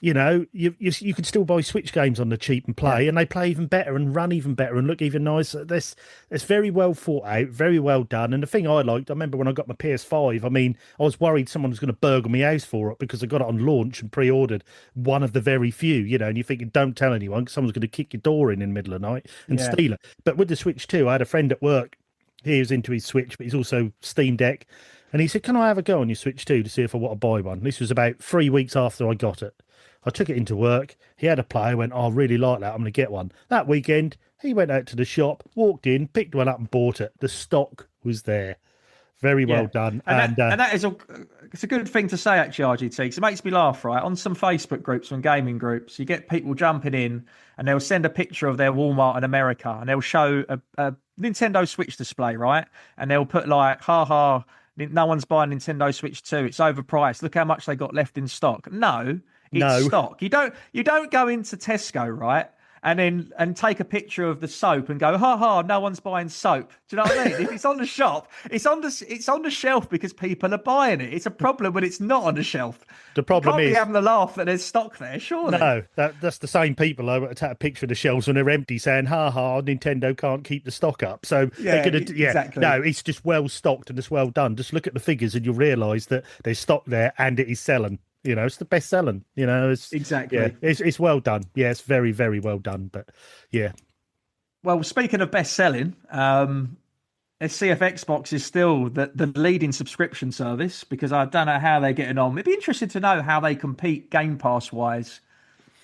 you know, you can still buy Switch games on the cheap and play, and they play even better and run even better and look even nicer. It's very well thought out, very well done. And the thing I liked, I remember when I got my PS5, I mean, I was worried someone was going to burgle my house for it because I got it on launch and pre-ordered one of the very few, you know, and you're thinking, don't tell anyone because someone's going to kick your door in the middle of the night and steal it. But with the Switch 2, I had a friend at work. He was into his Switch, but he's also Steam Deck. And he said, can I have a go on your Switch 2 to see if I want to buy one? This was about 3 weeks after I got it. I took it into work. He had a play. I went, oh, I really like that. I'm going to get one. That weekend, he went out to the shop, walked in, picked one up and bought it. The stock was there. Very well done. And that is it's a good thing to say, actually, RGT, because it makes me laugh, right? On some Facebook groups and gaming groups, you get people jumping in and they'll send a picture of their Walmart in America and they'll show a Nintendo Switch display, right? And they'll put like, ha, no one's buying Nintendo Switch 2. It's overpriced. Look how much they got left in stock. No. It's stock. You don't go into Tesco, right? And take a picture of the soap and go, no one's buying soap. Do you know what I mean? If it's on the shop, it's on the shelf because people are buying it. It's a problem when it's not on the shelf. The problem you can't is be having a laugh that there's stock there, surely. No, that's the same people who take a picture of the shelves when they're empty saying, Nintendo can't keep the stock up. So exactly. No, it's just well stocked and it's well done. Just look at the figures and you'll realise that there's stock there and it is selling. You know, it's the best selling. You know, it's well done. Yeah, it's very, very well done. But yeah. Well, speaking of best selling, CF Xbox is still the leading subscription service because I don't know how they're getting on. It'd be interesting to know how they compete Game Pass wise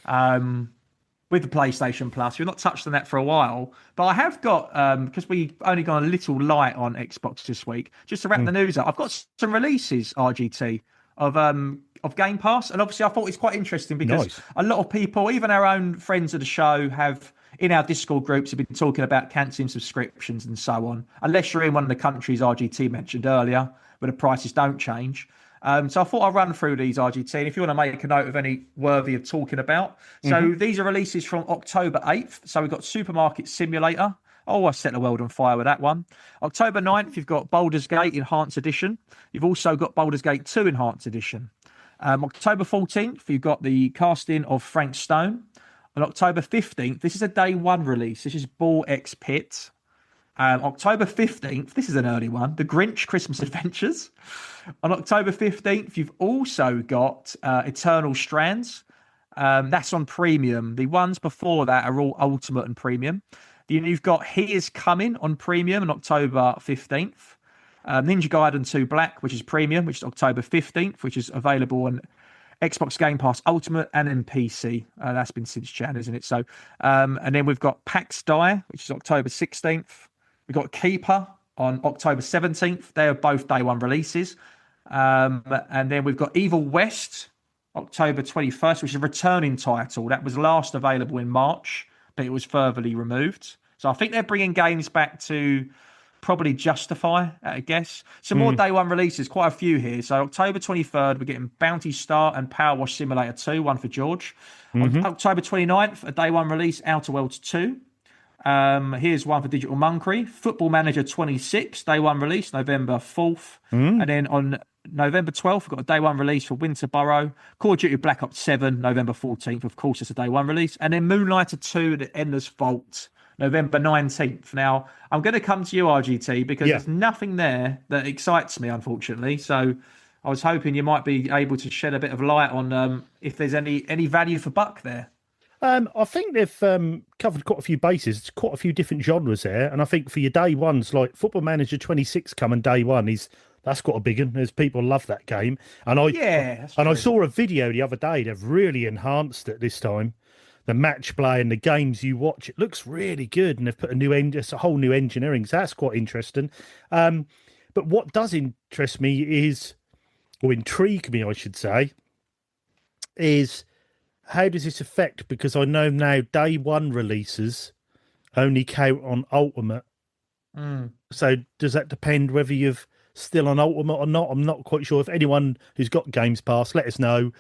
with the PlayStation Plus. We've not touched on that for a while, but I have got because we only gone a little light on Xbox this week. Just to wrap the news up, I've got some releases RGT of Game Pass, and obviously I thought it's quite interesting because a lot of people, even our own friends of the show, have in our Discord groups have been talking about cancelling subscriptions and so on, unless you're in one of the countries RGT mentioned earlier where the prices don't change. So I thought I'd run through these, RGT, and if you want to make a note of any worthy of talking about. So these are releases from October 8th. So we've got Supermarket Simulator. Oh, I set the world on fire with that one. October 9th, you've got Baldur's Gate Enhanced Edition. You've also got Baldur's Gate 2 Enhanced Edition. October 14th, you've got the casting of Frank Stone. On October 15th, this is a day one release. This is Ball X Pit. October 15th, this is an early one, The Grinch Christmas Adventures. On October 15th, you've also got Eternal Strands. That's on premium. The ones before that are all ultimate and premium. Then you've got He Is Coming on premium on October 15th. Ninja Gaiden 2 Black, which is premium, which is October 15th, which is available on Xbox Game Pass Ultimate and in PC. That's been since Jan, isn't it? So, and then we've got PAX Die, which is October 16th. We've got Keeper on October 17th. They are both day one releases. And then we've got Evil West, October 21st, which is a returning title. That was last available in March, but it was furtherly removed. So I think they're bringing games back to probably justify, I guess. Some more day one releases, quite a few here. So October 23rd, we're getting Bounty Star and Power Wash Simulator 2, one for George. On October 29th, a day one release, Outer Worlds 2. Here's one for Digital Monkery. Football Manager 26, day one release, November 4th. And then on November 12th, we've got a day one release for Winterborough. Call of Duty Black Ops 7, November 14th. Of course, it's a day one release. And then Moonlighter 2, The Endless Vault, November 19th. Now, I'm going to come to you, RGT, because there's nothing there that excites me, unfortunately. So I was hoping you might be able to shed a bit of light on if there's any value for buck there. I think they've covered quite a few bases. It's quite a few different genres there. And I think for your day ones, like Football Manager 26 coming day one, That's got a big one. There's people love that game, and That's I true. saw a video the other day. They've really enhanced it this time. The match play and the games you watch, it looks really good, and they've put it's a whole new engineering. So that's quite interesting. But what does interest me is, or intrigue me, I should say, is how does this affect? Because I know now day one releases only count on Ultimate. So does that depend whether you've still on Ultimate or not? I'm not quite sure. If anyone who's got Games Pass, let us know.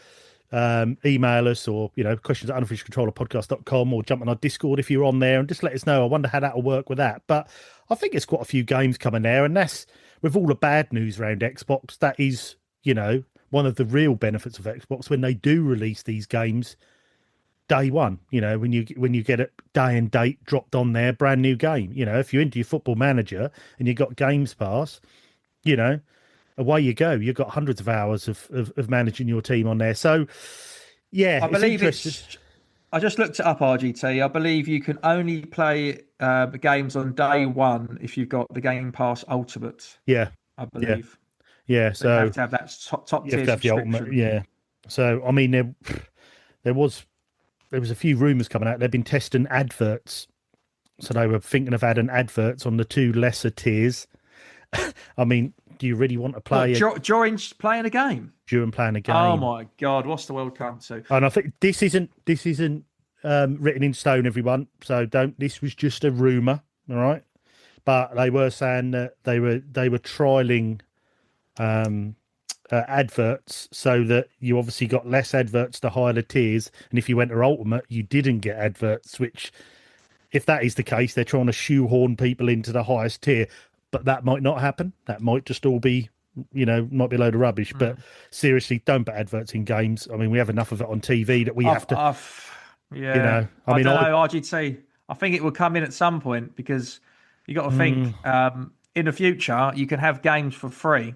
Email us, or questions at unofficialcontrollerpodcast.com, or jump on our Discord if you're on there, and just let us know. I wonder how that'll work with that. But I think there's quite a few games coming there, and that's, with all the bad news around Xbox, that is one of the real benefits of Xbox when they do release these games day one. When you get it day and date dropped on there, brand new game. If you're into your Football Manager and you got Games Pass, away you go. You've got hundreds of hours of managing your team on there. So, yeah, I believe I just looked it up, RGT. I believe you can only play games on day one if you've got the Game Pass Ultimate. Yeah, I believe. Yeah. So you have to have that top tier subscription. Ultimate. Yeah. So I mean, there was a few rumours coming out. They've been testing adverts, so they were thinking of adding adverts on the two lesser tiers. I mean, do you really want to play during playing a game? During playing a game. Oh my God, what's the world come to? And I think this isn't written in stone, everyone. So don't. This was just a rumor, all right? But they were saying that they were trialing adverts, so that you obviously got less adverts the higher the tiers, and if you went to Ultimate, you didn't get adverts. Which, if that is the case, they're trying to shoehorn people into the highest tier. But that might not happen. That might just all be, might be a load of rubbish. But seriously, don't put adverts in games. I mean, we have enough of it on TV that we have to. Yeah. I don't know, RGT. I think it will come in at some point, because you got to think in the future you can have games for free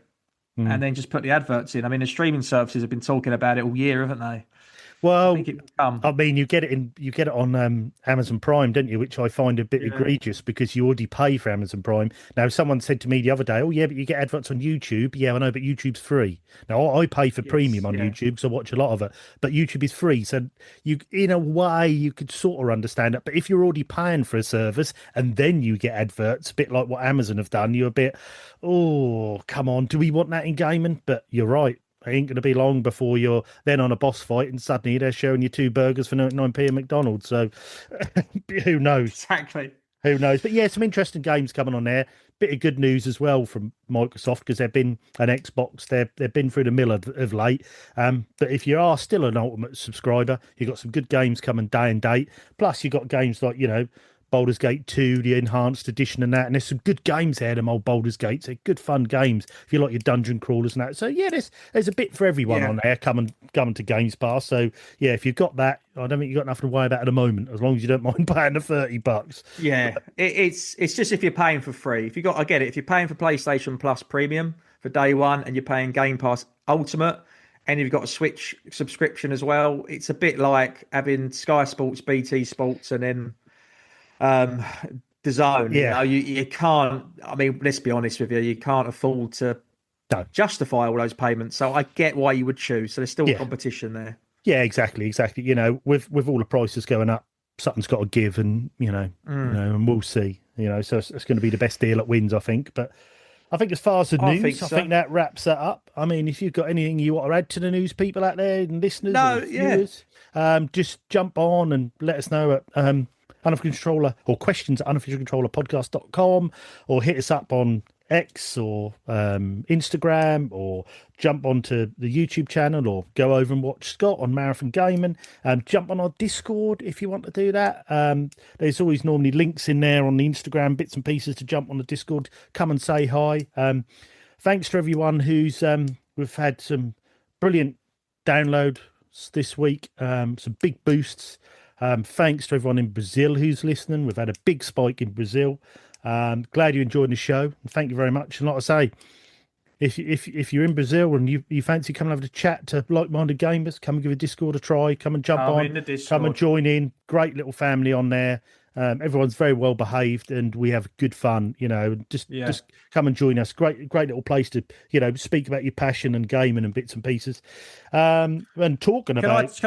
and then just put the adverts in. I mean, the streaming services have been talking about it all year, haven't they? Well, I mean, you get it on Amazon Prime, don't you? Which I find a bit egregious, because you already pay for Amazon Prime. Now, someone said to me the other day, "Oh, yeah, but you get adverts on YouTube." Yeah, I know, but YouTube's free. Now, I pay for premium on YouTube, because I watch a lot of it. But YouTube is free, so in a way, you could sort of understand it. But if you're already paying for a service and then you get adverts, a bit like what Amazon have done, you're a bit, oh, come on, do we want that in gaming? But you're right. It ain't going to be long before you're then on a boss fight and suddenly they're showing you 2 burgers for 99p at McDonald's. So who knows? Exactly. Who knows? But yeah, some interesting games coming on there. Bit of good news as well from Microsoft, because they've been an Xbox. They've been through the mill of late. But if you are still an Ultimate subscriber, you've got some good games coming day and date. Plus, you've got games like, Baldur's Gate 2, the enhanced edition and that. And there's some good games there, them old Baldur's Gates. They're good, fun games if you like your dungeon crawlers and that. So, yeah, there's a bit for everyone on there coming to Games Pass. So, yeah, if you've got that, I don't think you've got nothing to worry about at the moment, as long as you don't mind paying the $30. Yeah, it's just if you're paying for free. I get it. If you're paying for PlayStation Plus Premium for day one and you're paying Game Pass Ultimate, and you've got a Switch subscription as well, it's a bit like having Sky Sports, BT Sports, and then the Zone. Yeah. You can't, I mean, let's be honest with you can't afford to justify all those payments. So I get why you would choose. So there's still competition there. Yeah, exactly. With all the prices going up, something's got to give, and and we'll see. So it's going to be the best deal that wins, I think. But I think as far as the news, I think that wraps that up. I mean, if you've got anything you want to add to the news, people out there and listeners, viewers, just jump on and let us know at Unofficial Controller, or questions at unofficialcontrollerpodcast.com, or hit us up on X or Instagram, or jump onto the YouTube channel, or go over and watch Scott on Marathon Gaming. Jump on our Discord if you want to do that. There's always normally links in there on the Instagram, bits and pieces to jump on the Discord. Come and say hi. Thanks to everyone who's we've had some brilliant downloads this week, some big boosts. Thanks to everyone in Brazil who's listening. We've had a big spike in Brazil. Glad you enjoyed the show. Thank you very much. And like I say, if you're in Brazil and you fancy coming over to chat to like-minded gamers, come and give a Discord a try. Come and jump on. In the Discord. Come and join in. Great little family on there. Everyone's very well behaved, and we have good fun. Just come and join us. Great little place to speak about your passion and gaming and bits and pieces. And talking about.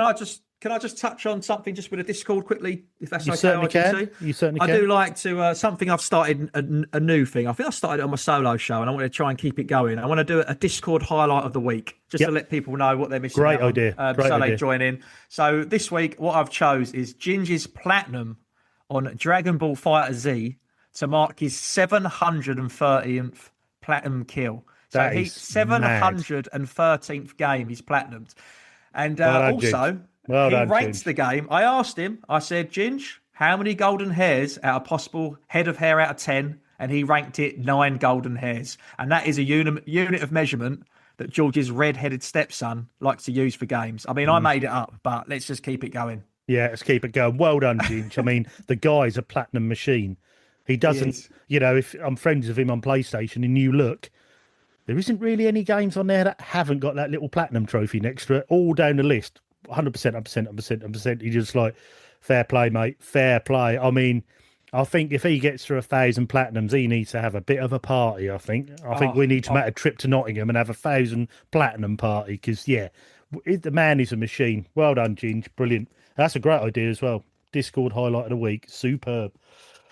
Can I just touch on something just with a Discord quickly, if that's You okay? certainly RGT? can. You certainly I can. do like to something I've started a new thing. I think I started it on my solo show, and I want to try and keep it going. I want to do a Discord highlight of the week, just to let people know what they're missing. Great out idea. on, Great so idea. they join in. So this week, what I've chose is Ginger's platinum on Dragon Ball Fighter Z to mark his 730th platinum kill. So That he's is 713th game he's platinumed, and Well done, also. Ginge. Well He done, rates Ginge. the game. I asked him, I said, Ginge, how many golden hairs out of possible head of hair out of 10? And he ranked it 9 golden hairs. And that is a unit of measurement that George's red-headed stepson likes to use for games. I mean, I made it up, but let's just keep it going. Yeah, let's keep it going. Well done, Ginge. I mean, the guy's a platinum machine. He doesn't, is. if I'm friends with him on PlayStation and you look, there isn't really any games on there that haven't got that little platinum trophy next to it, all down the list. 100%, 100%. You're just like, fair play, mate, fair play. I mean, I think if he gets through 1,000 platinums, he needs to have a bit of a party. I think we need to make a trip to Nottingham and have 1,000 platinum party because, the man is a machine. Well done, Ginge. Brilliant. That's a great idea as well. Discord highlight of the week. Superb.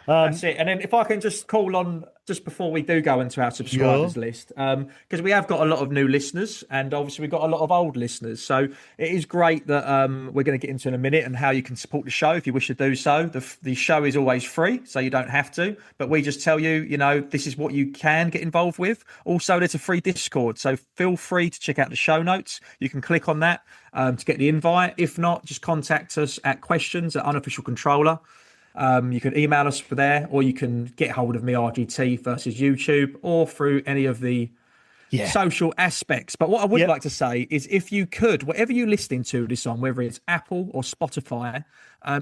That's it. And then if I can just call on, just before we do go into our subscribers list, because we have got a lot of new listeners and obviously we've got a lot of old listeners. So it is great that we're going to get into in a minute and how you can support the show if you wish to do so. The show is always free, so you don't have to. But we just tell you, this is what you can get involved with. Also, there's a free Discord. So feel free to check out the show notes. You can click on that to get the invite. If not, just contact us at questions@unofficialcontroller. You can email us for there, or you can get hold of me, RGT versus YouTube, or through any of the social aspects. But what I would like to say is, if you could, whatever you're listening to this on, whether it's Apple or Spotify,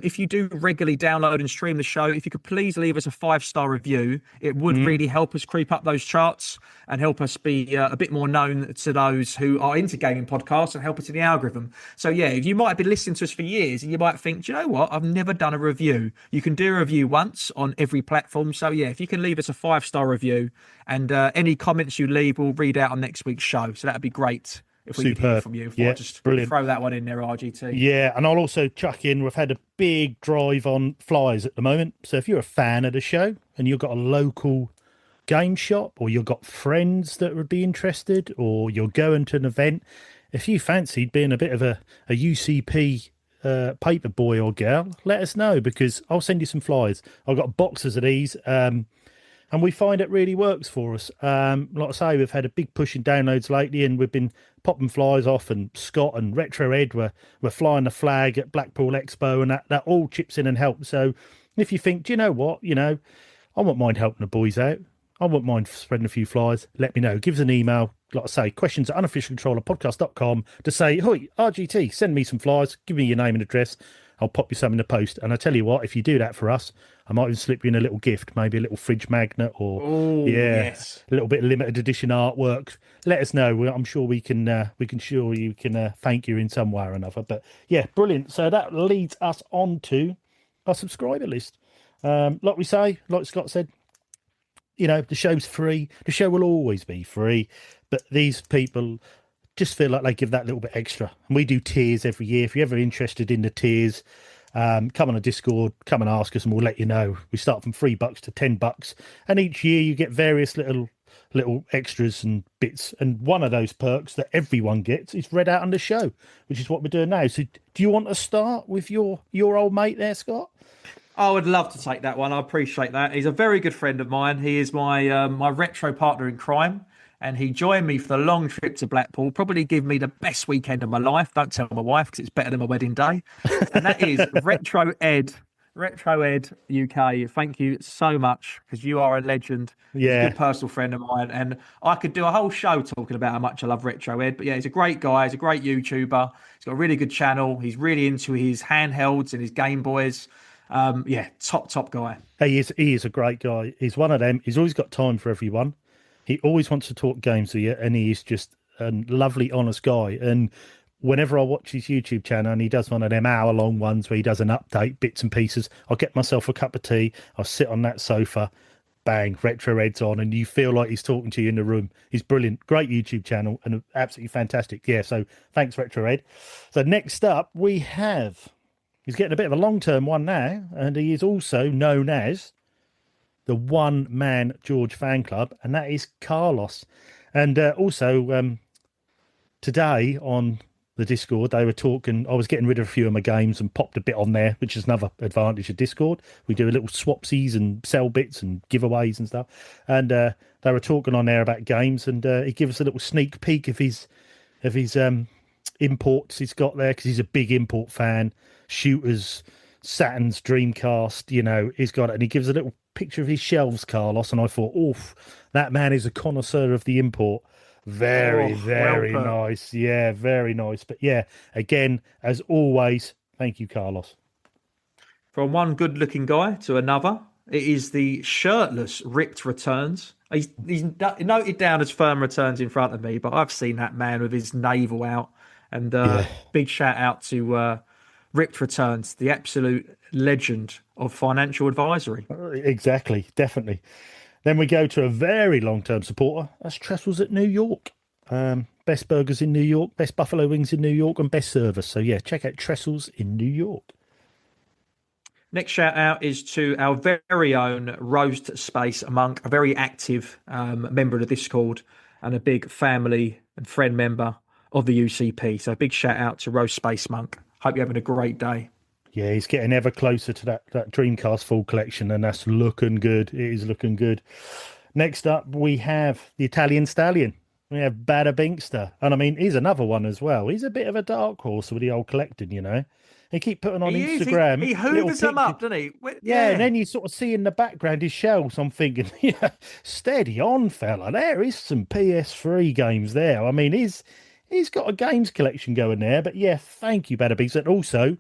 if you do regularly download and stream the show, if you could please leave us a 5-star review, it would really help us creep up those charts and help us be a bit more known to those who are into gaming podcasts and help us in the algorithm. So if you might have been listening to us for years and you might think, do you know what, I've never done a review. You can do a review once on every platform. So if you can leave us a 5-star review and any comments you leave, we'll read out on next week's show. So that'd be great. If we could hear from you, just brilliant. Throw that one in there, RGT. Yeah, and I'll also chuck in, we've had a big drive on flyers at the moment. So if you're a fan of the show and you've got a local game shop or you've got friends that would be interested or you're going to an event, if you fancied being a bit of a UCP paper boy or girl, let us know because I'll send you some flyers. I've got boxes of these. And we find it really works for us. Like I say, we've had a big push in downloads lately and we've been popping flies off and Scott and Retro Ed were flying the flag at Blackpool Expo and that all chips in and helps. So if you think, do you know what, I wouldn't mind helping the boys out. I wouldn't mind spreading a few flies. Let me know. Give us an email, like I say, questions@unofficialcontrollerpodcast.com to say, "Hoi, RGT, send me some flies. Give me your name and address. I'll pop you some in the post." And I tell you what, if you do that for us, I might even slip you in a little gift, maybe a little fridge magnet or a little bit of limited edition artwork. Let us know. I'm sure we can thank you in some way or another. But brilliant. So that leads us on to our subscriber list. Like we say, like Scott said, the show's free. The show will always be free. But these people just feel like they give that little bit extra. And we do tiers every year. If you're ever interested in the tiers, come on a Discord, come and ask us and we'll let you know. We start from $3 to $10. And each year you get various little extras and bits. And one of those perks that everyone gets is read out on the show, which is what we're doing now. So do you want to start with your old mate there, Scott? I would love to take that one. I appreciate that. He's a very good friend of mine. He is my my retro partner in crime. And he joined me for the long trip to Blackpool, probably give me the best weekend of my life. Don't tell my wife because it's better than my wedding day. And that is Retro Ed UK. Thank you so much because you are a legend. Yeah. He's a good personal friend of mine. And I could do a whole show talking about how much I love Retro Ed. But he's a great guy. He's a great YouTuber. He's got a really good channel. He's really into his handhelds and his Game Boys. Top guy. He is a great guy. He's one of them. He's always got time for everyone. He always wants to talk games with you, and he is just a lovely, honest guy. And whenever I watch his YouTube channel and he does one of them hour-long ones where he does an update, bits and pieces, I'll get myself a cup of tea, I'll sit on that sofa, bang, Retro Red's on, and you feel like he's talking to you in the room. He's brilliant. Great YouTube channel and absolutely fantastic. Yeah, so thanks, Retro Red. So next up, we have... He's getting a bit of a long-term one now, and he is also known as the One Man George Fan Club, and that is Carlos. And also, today on the Discord, they were talking. I was getting rid of a few of my games and popped a bit on there, which is another advantage of Discord. We do a little swapsies and sell bits and giveaways and stuff. And they were talking on there about games, and he gave us a little sneak peek of his imports he's got there, because he's a big import fan. Shooters, Saturn's, Dreamcast, he's got it, and he gives a little picture of his shelves, Carlos, and I thought, oof, that man is a connoisseur of the import. Very nice. Yeah, very nice. But yeah, again, as always, thank you, Carlos. From one good-looking guy to another, it is the shirtless ripped returns. He's noted down as firm returns in front of me, but I've seen that man with his navel out. And big shout out to Ripped Returns, the absolute legend of financial advisory. Exactly, definitely. Then we go to a very long-term supporter. That's Trestles at New York. Best burgers in New York, best buffalo wings in New York, and best service. So yeah, check out Trestles in New York. Next shout out is to our very own Roast Space Monk, a very active member of the Discord and a big family and friend member of the UCP. So big shout out to Roast Space Monk. Hope you're having a great day. Yeah, he's getting ever closer to that Dreamcast full collection, and that's looking good. It is looking good. Next up, we have the Italian Stallion. We have Bada Binkster. And I mean, he's another one as well. He's a bit of a dark horse with the old collecting, He keep putting on Instagram. He hoovers them up, doesn't he? Yeah, and then you sort of see in the background his shelves. I'm thinking, steady on, fella. There is some PS3 games there. I mean, he's got a games collection going there. But yeah, thank you, Bada Binkster. And also,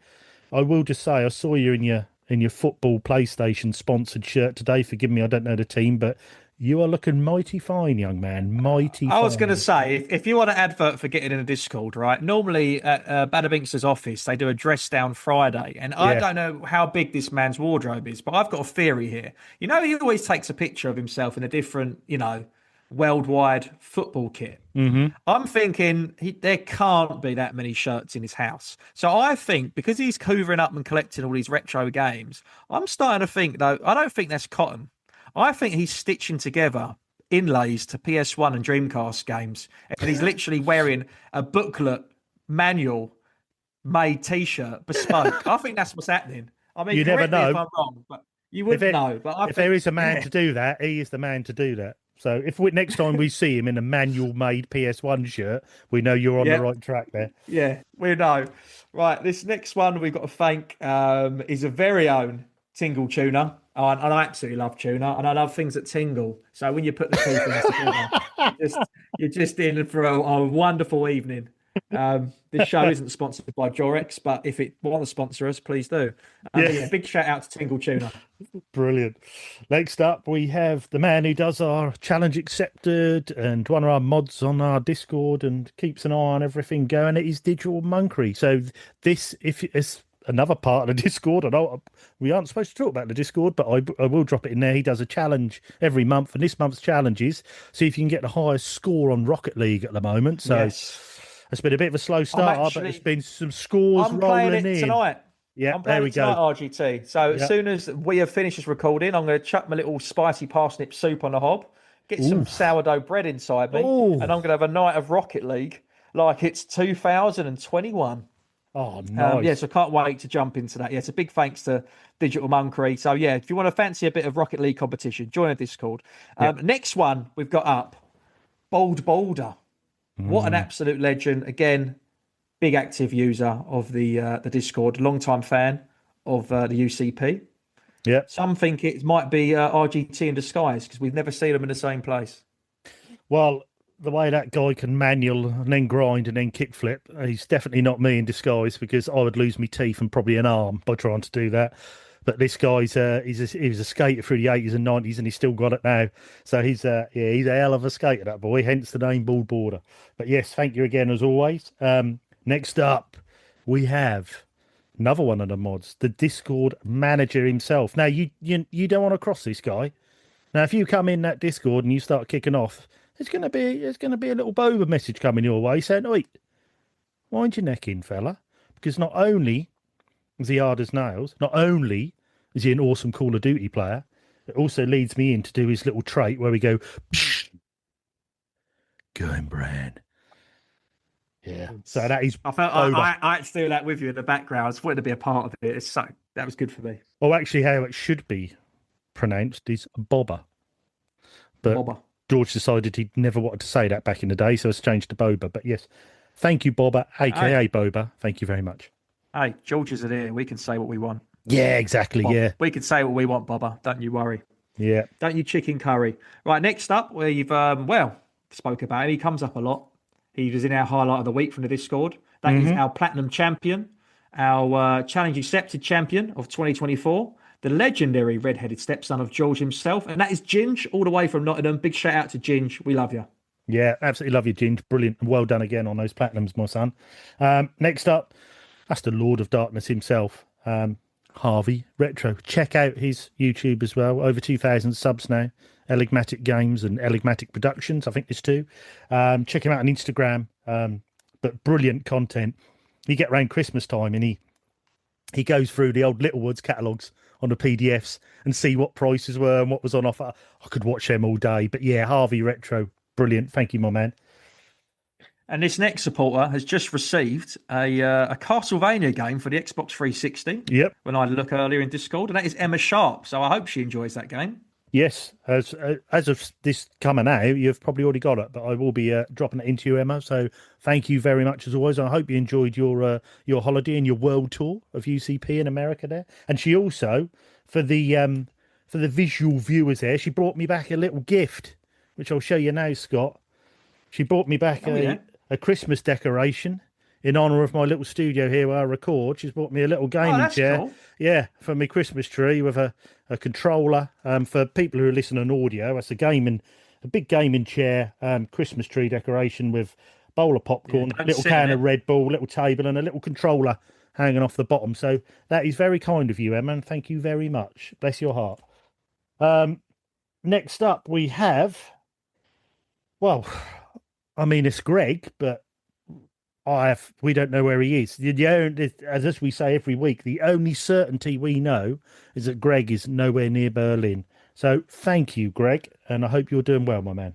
I will just say, I saw you in your football PlayStation sponsored shirt today. Forgive me, I don't know the team, but you are looking mighty fine, young man. Mighty fine. I was going to say, if you want an advert for getting in a Discord, right? Normally at Bada Binks' office, they do a dress down Friday. And I don't know how big this man's wardrobe is, but I've got a theory here. He always takes a picture of himself in a different, worldwide football kit. Mm-hmm. I'm thinking there can't be that many shirts in his house. So I think because he's hoovering up and collecting all these retro games, I'm starting to think, though, I don't think that's cotton. I think he's stitching together inlays to PS1 and Dreamcast games, and he's literally wearing a booklet manual made T-shirt bespoke. I think that's what's happening. I mean, you never know if I'm wrong, but you wouldn't know. But if there is a man to do that, he is the man to do that. So if next time we see him in a manual-made PS1 shirt, we know you're on the right track there. Yeah, we know. Right, this next one we've got to thank is a very own Tingle Tuner. And I absolutely love tuna, and I love things that tingle. So when you put the two things together, you're just in for a wonderful evening. This show isn't sponsored by Jorex, but if it want to sponsor us, please do. Big shout out to Tingle Tuna. Brilliant. Next up, we have the man who does our challenge accepted and one of our mods on our Discord and keeps an eye on everything going. It is Digital Monkery. So this, if it's another part of the Discord, I know we aren't supposed to talk about the Discord, but I will drop it in there. He does a challenge every month, and this month's challenge is see if you can get the highest score on Rocket League at the moment. So it's been a bit of a slow start, but there's been some scores rolling in. I'm playing it tonight. Yeah, I'm playing there we tonight, go. RGT. So as soon as we have finished this recording, I'm going to chuck my little spicy parsnip soup on the hob, get some sourdough bread inside me, and I'm going to have a night of Rocket League like it's 2021. Oh, nice. Yes, I can't wait to jump into that. Yeah, it's a big thanks to Digital Monkery. So, yeah, if you want to fancy a bit of Rocket League competition, join a Discord. Next one we've got up, Bold Boulder. What an absolute legend. Again, big active user of the Discord, long-time fan of the UCP. Yeah. Some think it might be RGT in disguise because we've never seen them in the same place. Well, the way that guy can manual and then grind and then kickflip, he's definitely not me in disguise, because I would lose my teeth and probably an arm by trying to do that. But this guy's he was a skater through the 80s and 90s, and he's still got it now. So he's a hell of a skater, that boy, hence the name Bald Border. But yes, thank you again as always. Next up, we have another one of the mods, the Discord manager himself. Now, you don't want to cross this guy. Now, if you come in that Discord and you start kicking off, there's gonna be a little boba message coming your way saying, "Oi, wind your neck in, fella," because not only is he hard as nails, not only is he an awesome Call of Duty player, it also leads me in to do his little trait where we go, "Psh, going Bran." Yeah. So that is. I felt I had to do that with you in the background. I just wanted to be a part of it. That was good for me. Well, actually, how it should be pronounced is Bobber. But Bobber. George decided he never wanted to say that back in the day, so it's changed to Boba. But yes, thank you, Bobber, aka Boba. Thank you very much. Hey, George isn't here. We can say what we want. Yeah, exactly. Bob. Yeah. We can say what we want, Bobber. Don't you worry. Yeah. Don't you chicken curry. Right, next up, we've, spoke about him. He comes up a lot. He was in our highlight of the week from the Discord. That is our Platinum Champion, our Challenge Accepted Champion of 2024, the legendary red-headed stepson of George himself, and that is Ginge, all the way from Nottingham. Big shout out to Ginge. We love you. Yeah, absolutely love you, Ginge. Brilliant. And well done again on those Platinums, my son. Next up, that's the Lord of Darkness himself, Harvey Retro. Check out his YouTube as well. Over 2,000 subs now. Enigmatic Games and Enigmatic Productions, I think there's two. Check him out on Instagram. But brilliant content. You get around Christmas time and he goes through the old Littlewoods catalogues on the PDFs and see what prices were and what was on offer. I could watch them all day. But yeah, Harvey Retro, brilliant. Thank you, my man. And this next supporter has just received a Castlevania game for the Xbox 360. Yep. When I look earlier in Discord, and that is Emma Sharp. So I hope she enjoys that game. Yes, as of this coming out, you've probably already got it, but I will be dropping it into you, Emma. So thank you very much as always. I hope you enjoyed your holiday and your world tour of UCP in America there. And she also, for the visual viewers there, she brought me back a little gift, which I'll show you now, Scott. She brought me back a Christmas decoration in honour of my little studio here where I record. She's brought me a little gaming chair. Cool. Yeah, for my Christmas tree with a controller. For people who listen on audio, that's a big gaming chair, Christmas tree decoration with bowl of popcorn, little can of Red Bull, little table, and a little controller hanging off the bottom. So that is very kind of you, Emma, and thank you very much. Bless your heart. Next up, we have, well, I mean, it's Greg, but we don't know where he is. As we say every week, the only certainty we know is that Greg is nowhere near Berlin. So thank you, Greg, and I hope you're doing well, my man.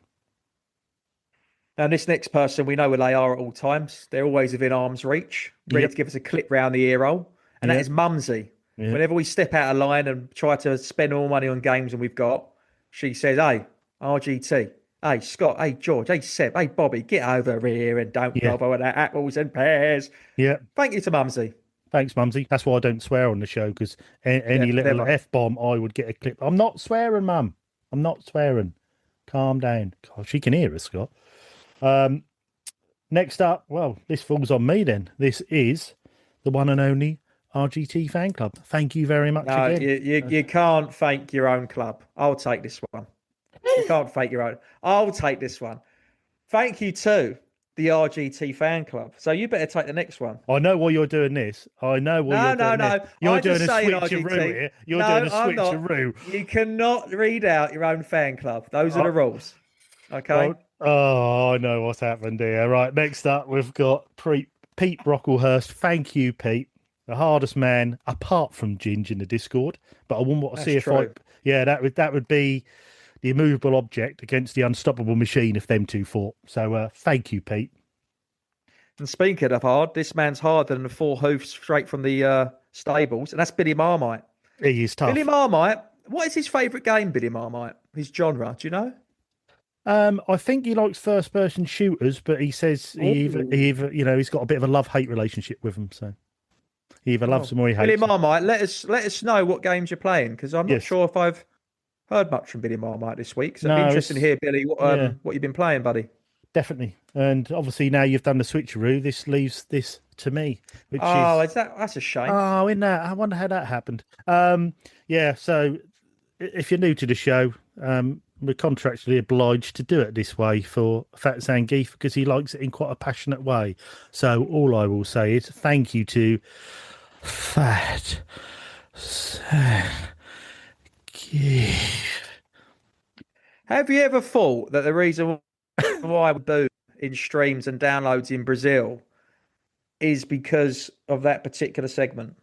Now, this next person, we know where they are at all times. They're always within arm's reach, ready to give us a clip round the ear roll, and that is Mumsy. Yep. Whenever we step out of line and try to spend more money on games than we've got, she says, "Hey, RGT. Hey, Scott. Hey, George. Hey, Seb. Hey, Bobby. Get over here and don't bother with that apples and pears." Yeah. Thank you to Mumsy. Thanks, Mumsy. That's why I don't swear on the show, because any little F-bomb, I would get a clip. I'm not swearing, Mum. I'm not swearing. Calm down. God, she can hear us, Scott. Next up, well, this falls on me then. This is the one and only RGT fan club. Thank you very much again. You can't thank your own club. I'll take this one. You can't fake your own. I'll take this one. Thank you to the RGT fan club. So you better take the next one. I know why you're doing this. I know why you're doing this. You're doing a switcheroo here. You're doing a switcheroo. You cannot read out your own fan club. Those are the rules. Okay? Oh, I know what's happened here. Right, next up, we've got Pete Brocklehurst. Thank you, Pete. The hardest man, apart from Ginge in the Discord. But I wouldn't want to see if I... Yeah, that would be the immovable object against the unstoppable machine if them two fought. So thank you, Pete. And speaking of hard, this man's harder than the four hoofs straight from the stables, and that's Billy Marmite. He is tough. Billy Marmite, what is his favourite game, Billy Marmite? His genre, do you know? I think he likes first-person shooters, but he says he's got a bit of a love-hate relationship with them. So he either loves them or he hates Billy them. Marmite, let us know what games you're playing, because I'm not sure if I've heard much from Billy Marmite this week. So it'd be interesting to hear, Billy, what you've been playing, buddy. Definitely. And obviously now you've done the switcheroo, this leaves this to me. That's a shame. Oh, isn't that? I wonder how that happened. So if you're new to the show, we're contractually obliged to do it this way for Fat Zangief because he likes it in quite a passionate way. So all I will say is thank you to Fat Zangief. Have you ever thought that the reason why we boom in streams and downloads in Brazil is because of that particular segment?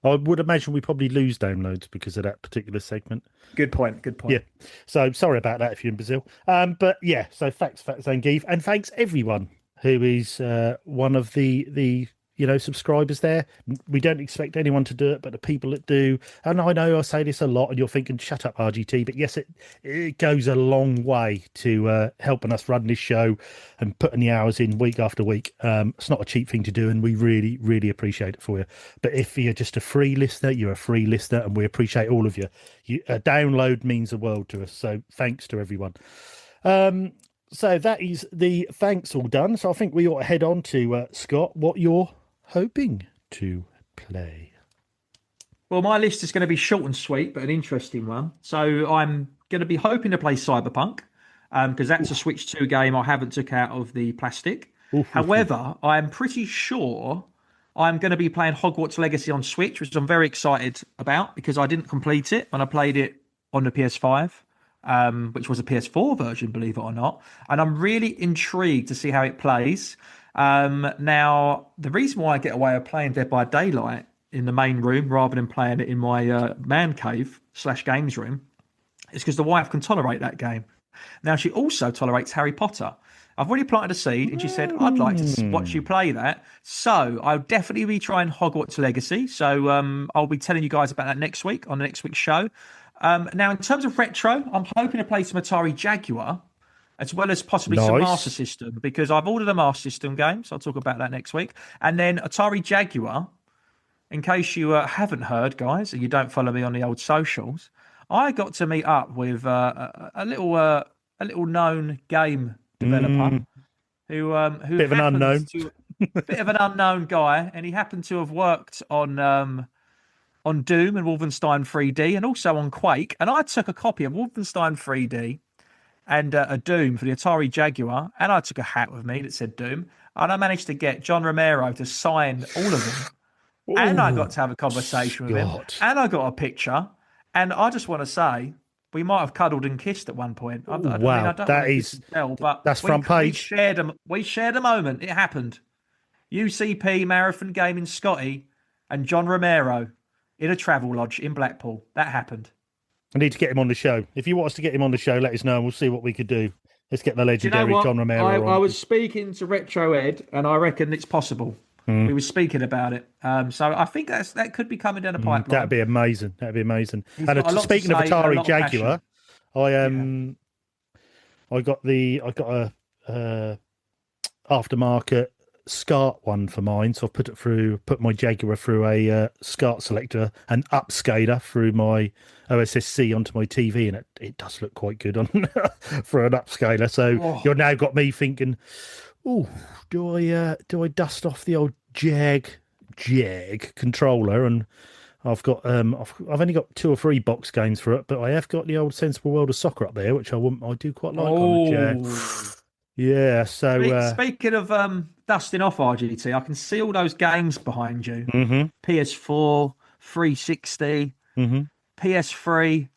I would imagine we probably lose downloads because of that particular segment. Good point. Good point. Yeah. So sorry about that if you're in Brazil. But yeah, so thanks, Fat Zangief, and thanks everyone who is one of the subscribers there. We don't expect anyone to do it, but the people that do, and I know I say this a lot, and you're thinking, shut up, RGT, but yes, it goes a long way to helping us run this show and putting the hours in week after week. It's not a cheap thing to do, and we really, really appreciate it for you. But if you're just a free listener, you're a free listener, and we appreciate all of you. A download means the world to us, so thanks to everyone. So that is the thanks all done. So I think we ought to head on to Scott, what you're hoping to play. Well, my list is going to be short and sweet, but an interesting one. So I'm going to be hoping to play Cyberpunk because that's a Switch 2 game I haven't took out of the plastic. However, I'm pretty sure I'm going to be playing Hogwarts Legacy on Switch, which I'm very excited about because I didn't complete it when I played it on the PS5. Which was a PS4 version, believe it or not. And I'm really intrigued to see how it plays. Now, the reason why I get away with playing Dead by Daylight in the main room rather than playing it in my man cave / games room is because the wife can tolerate that game. Now, she also tolerates Harry Potter. I've already planted a seed and she said, I'd like to watch you play that. So I'll definitely be trying Hogwarts Legacy. So I'll be telling you guys about that next week on the next week's show. Now, in terms of retro, I'm hoping to play some Atari Jaguar, as well as possibly some Master System, because I've ordered a Master System game, so I'll talk about that next week. And then Atari Jaguar, in case you haven't heard, guys, and you don't follow me on the old socials, I got to meet up with a little known game developer who bit of an unknown, bit of an unknown guy, and he happened to have worked on Doom and Wolfenstein 3D and also on Quake. And I took a copy of Wolfenstein 3D and a Doom for the Atari Jaguar, and I took a hat with me that said Doom, and I managed to get John Romero to sign all of them. Ooh, and I got to have a conversation with him, and I got a picture. And I just want to say, we might have cuddled and kissed at one point. I don't that is tell, but that's front page. We shared a moment. It happened. UCP Marathon Gaming Scotty and John Romero in a travel lodge in Blackpool. That happened. I need to get him on the show. If you want us to get him on the show, let us know and we'll see what we could do. Let's get the legendary John Romero on. I was speaking to Retro Ed, and I reckon it's possible. We were speaking about it. So I think that could be coming down the pipeline. That'd be amazing. That'd be amazing. And speaking of Atari Jaguar, I got a aftermarket SCART one for mine, so I've put my Jaguar through a SCART selector and upscaler through my OSSC onto my TV, and it does look quite good on for an upscaler. So you've now got me thinking, do I dust off the old Jag controller? And I've only got 2 or 3 box games for it, but I have got the old Sensible World of Soccer up there, which I do quite like on the Jag. Yeah, so speaking of dusting off RGT, I can see all those games behind you. PS4, 360, PS3,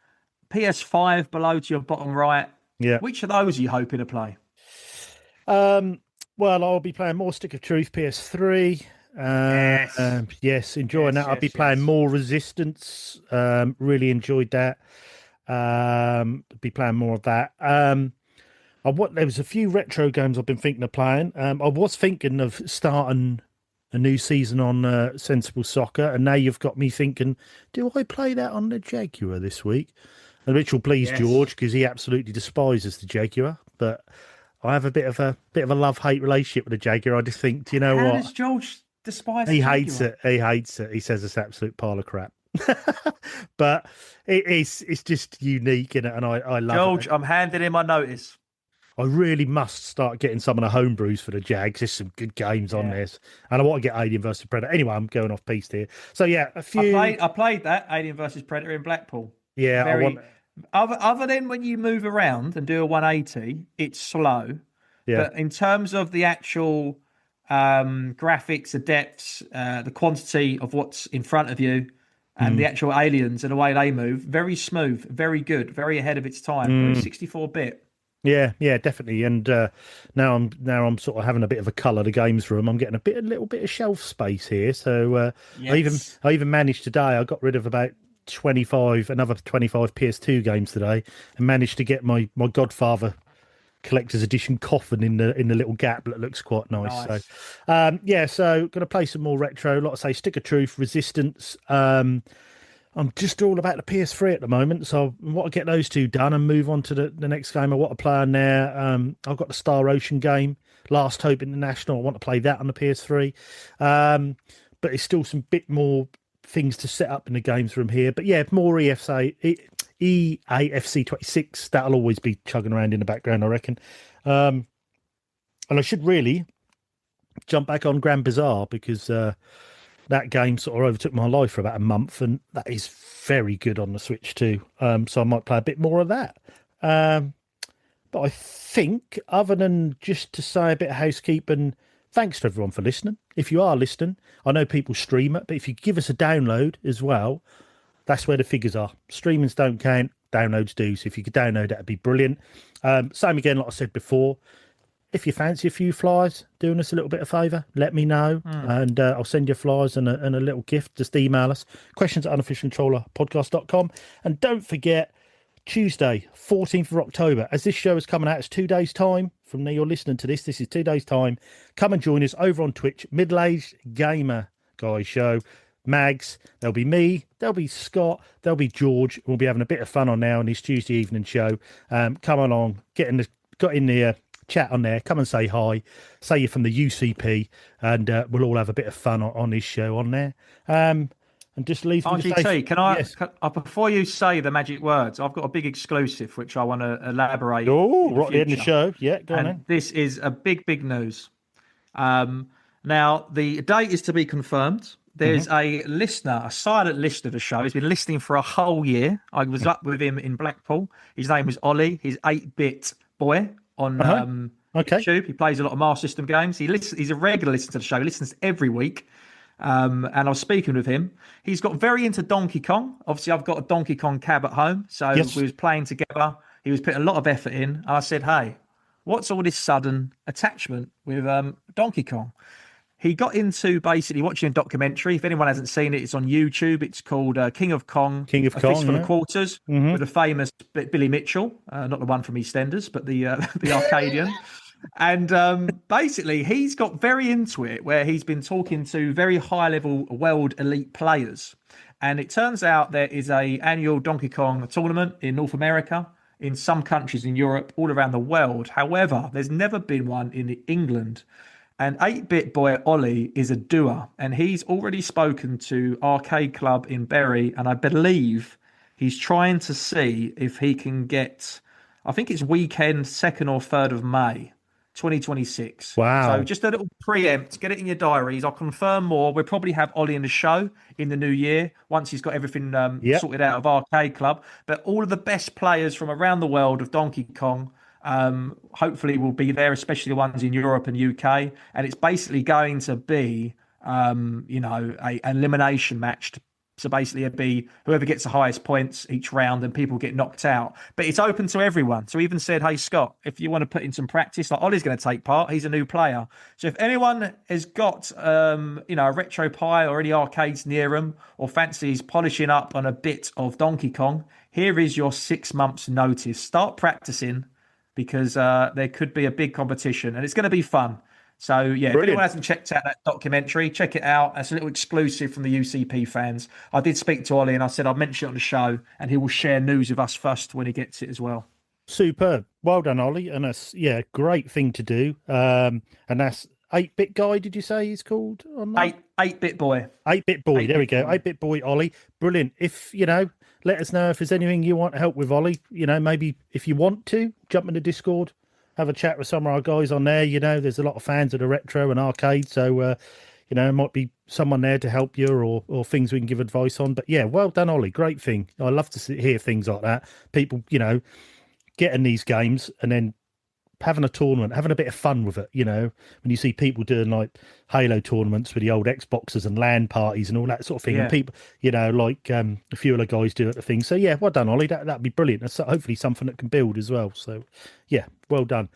PS5 below to your bottom right. Yeah. Which of those are you hoping to play? Well, I'll be playing more Stick of Truth PS3. Yes, enjoying that. I'll be playing more Resistance. Really enjoyed that. Be playing more of that. There was a few retro games I've been thinking of playing. I was thinking of starting a new season on Sensible Soccer, and now you've got me thinking, do I play that on the Jaguar this week? And which will please George, because he absolutely despises the Jaguar. But I have a bit of a love-hate relationship with the Jaguar. I just think, what? How does George despise He the hates Jaguar? it. He hates it. He says it's an absolute pile of crap. But it's just unique, and I love it. George, I'm handing in my notice. I really must start getting some of the homebrews for the Jags. There's some good games on this. And I want to get Alien vs. Predator. Anyway, I'm going off piste here. So, yeah, a few... I played that, Alien vs. Predator in Blackpool. Yeah, Other than when you move around and do a 180, it's slow. Yeah. But in terms of the actual graphics, the depths, the quantity of what's in front of you, and the actual aliens and the way they move, very smooth, very good, very ahead of its time, very 64-bit. Yeah, yeah, definitely. And now I'm sort of having a bit of a colour the games room. I'm getting a little bit of shelf space here. So Yes. I even managed today. I got rid of about another 25 PS2 games today, and managed to get my Godfather collector's edition coffin in the little gap that looks quite nice. Nice. So yeah, so going to play some more retro. Like I say, Stick of Truth, Resistance. I'm just all about the PS3 at the moment, so I want to get those two done and move on to the next game I want to play on there. I've got the Star Ocean game, Last Hope International. I want to play that on the PS3, but it's still some bit more things to set up in the games room here. But yeah, more EAFC 26. That'll always be chugging around in the background, I reckon. And I should really jump back on Grand Bazaar because that game sort of overtook my life for about a month, and that is very good on the Switch too. So I might play a bit more of that. But I think, other than just to say a bit of housekeeping, thanks to everyone for listening. If you are listening, I know people stream it, but if you give us a download as well, that's where the figures are. Streamings don't count, downloads do. So if you could download, that'd be brilliant. Same again, like I said before. If you fancy a few flyers, doing us a little bit of favour, let me know, and I'll send you flyers and a little gift. Just email us, questions@unofficialcontrollerpodcast.com. And don't forget, Tuesday, 14th of October, as this show is coming out, it's 2 days' time from now you're listening to this. This is 2 days' time. Come and join us over on Twitch, Middle-Aged Gamer Guys Show. Mags, there'll be me, there'll be Scott, there'll be George. We'll be having a bit of fun on now on this Tuesday evening show. Come along, got in the chat on there, come and say hi, say you're from the UCP, and we'll all have a bit of fun on this show on there. And just leave me to say, RGT, can I, yes. before you say the magic words, I've got a big exclusive which I want to elaborate. Oh, in right in the show. Yeah, go on then. This is a big news. Now, the date is to be confirmed. There's a listener, a silent listener to the show. He's been listening for a whole year. I was up with him in Blackpool. His name was Ollie. He's 8-bit boy on YouTube. He plays a lot of Master System games. He's a regular listener to the show. He listens every week. And I was speaking with him. He's got very into Donkey Kong. Obviously, I've got a Donkey Kong cab at home. So we was playing together. He was putting a lot of effort in. And I said, hey, what's all this sudden attachment with Donkey Kong? He got into basically watching a documentary. If anyone hasn't seen it, it's on YouTube. It's called King of Kong, A Fist for the Quarters, with the famous Billy Mitchell, not the one from EastEnders, but the Arcadian. And basically, he's got very into it, where he's been talking to very high-level world elite players. And it turns out there is a annual Donkey Kong tournament in North America, in some countries in Europe, all around the world. However, there's never been one in England. And 8-bit boy Ollie is a doer, and he's already spoken to Arcade Club in Bury, and I believe he's trying to see if he can get, I think it's weekend 2nd or 3rd of May, 2026. Wow. So just a little preempt, get it in your diaries. I'll confirm more. We'll probably have Ollie in the show in the new year once he's got everything sorted out of Arcade Club. But all of the best players from around the world of Donkey Kong hopefully will be there, especially the ones in Europe and UK. And it's basically going to be, an elimination match. So basically it'd be whoever gets the highest points each round and people get knocked out. But it's open to everyone. So he even said, hey, Scott, if you want to put in some practice, like Ollie's going to take part. He's a new player. So if anyone has got, a Retro Pie or any arcades near them, or fancies polishing up on a bit of Donkey Kong, here is your 6 months notice. Start practicing, because there could be a big competition and it's going to be fun. So, yeah, Brilliant. If anyone hasn't checked out that documentary, check it out. It's a little exclusive from the UCP fans. I did speak to Ollie and I said I'd mention it on the show, and he will share news with us first when he gets it as well. Superb. Well done, Ollie. And that's, great thing to do. And that's 8-bit guy, did you say he's called? On that? 8-bit boy. 8-bit boy. There we go. 8-bit boy, Ollie. Brilliant. If, let us know if there's anything you want to help with, Ollie. Maybe if you want to, jump in the Discord, have a chat with some of our guys on there. There's a lot of fans of the retro and arcade. So, it might be someone there to help you or things we can give advice on. But yeah, well done, Ollie. Great thing. I love to hear things like that. People, getting these games and then having a tournament, having a bit of fun with it. When you see people doing like Halo tournaments with the old Xboxes and LAN parties and all that sort of thing, and people, like a few of the guys do at the thing. So yeah, well done, Ollie. That'd be brilliant. That's hopefully something that can build as well. So yeah, well done.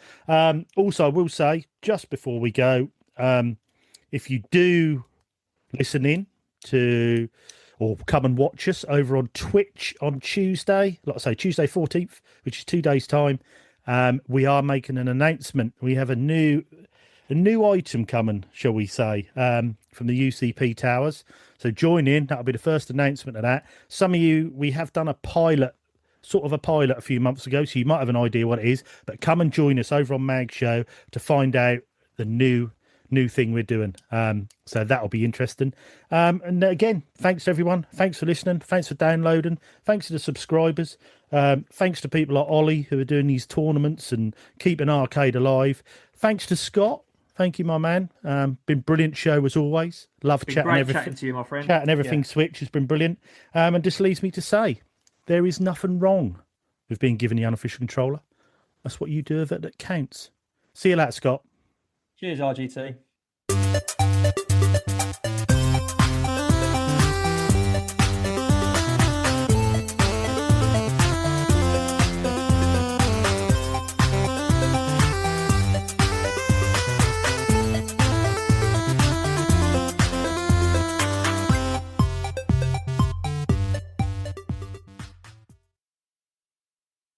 Also, I will say just before we go, if you do listen in to or come and watch us over on Twitch on Tuesday, like I say, Tuesday 14th, which is 2 days' time, we are making an announcement. We have a new item coming, shall we say, from the UCP Towers. So join in. That'll be the first announcement of that. Some of you, we have done a pilot a few months ago, so you might have an idea what it is. But come and join us over on Mag Show to find out the new thing we're doing. So that'll be interesting. And again, thanks everyone. Thanks for listening. Thanks for downloading. Thanks to the subscribers. Thanks to people like Ollie who are doing these tournaments and keeping Arcade alive. Thanks to Scott. Thank you, my man. Been brilliant show as always. Love chatting everything. Chatting to you, my friend. Chatting everything Switch has been brilliant. And just leaves me to say, there is nothing wrong with being given the unofficial controller. That's what you do with it that counts. See you later, Scott. Cheers, RGT.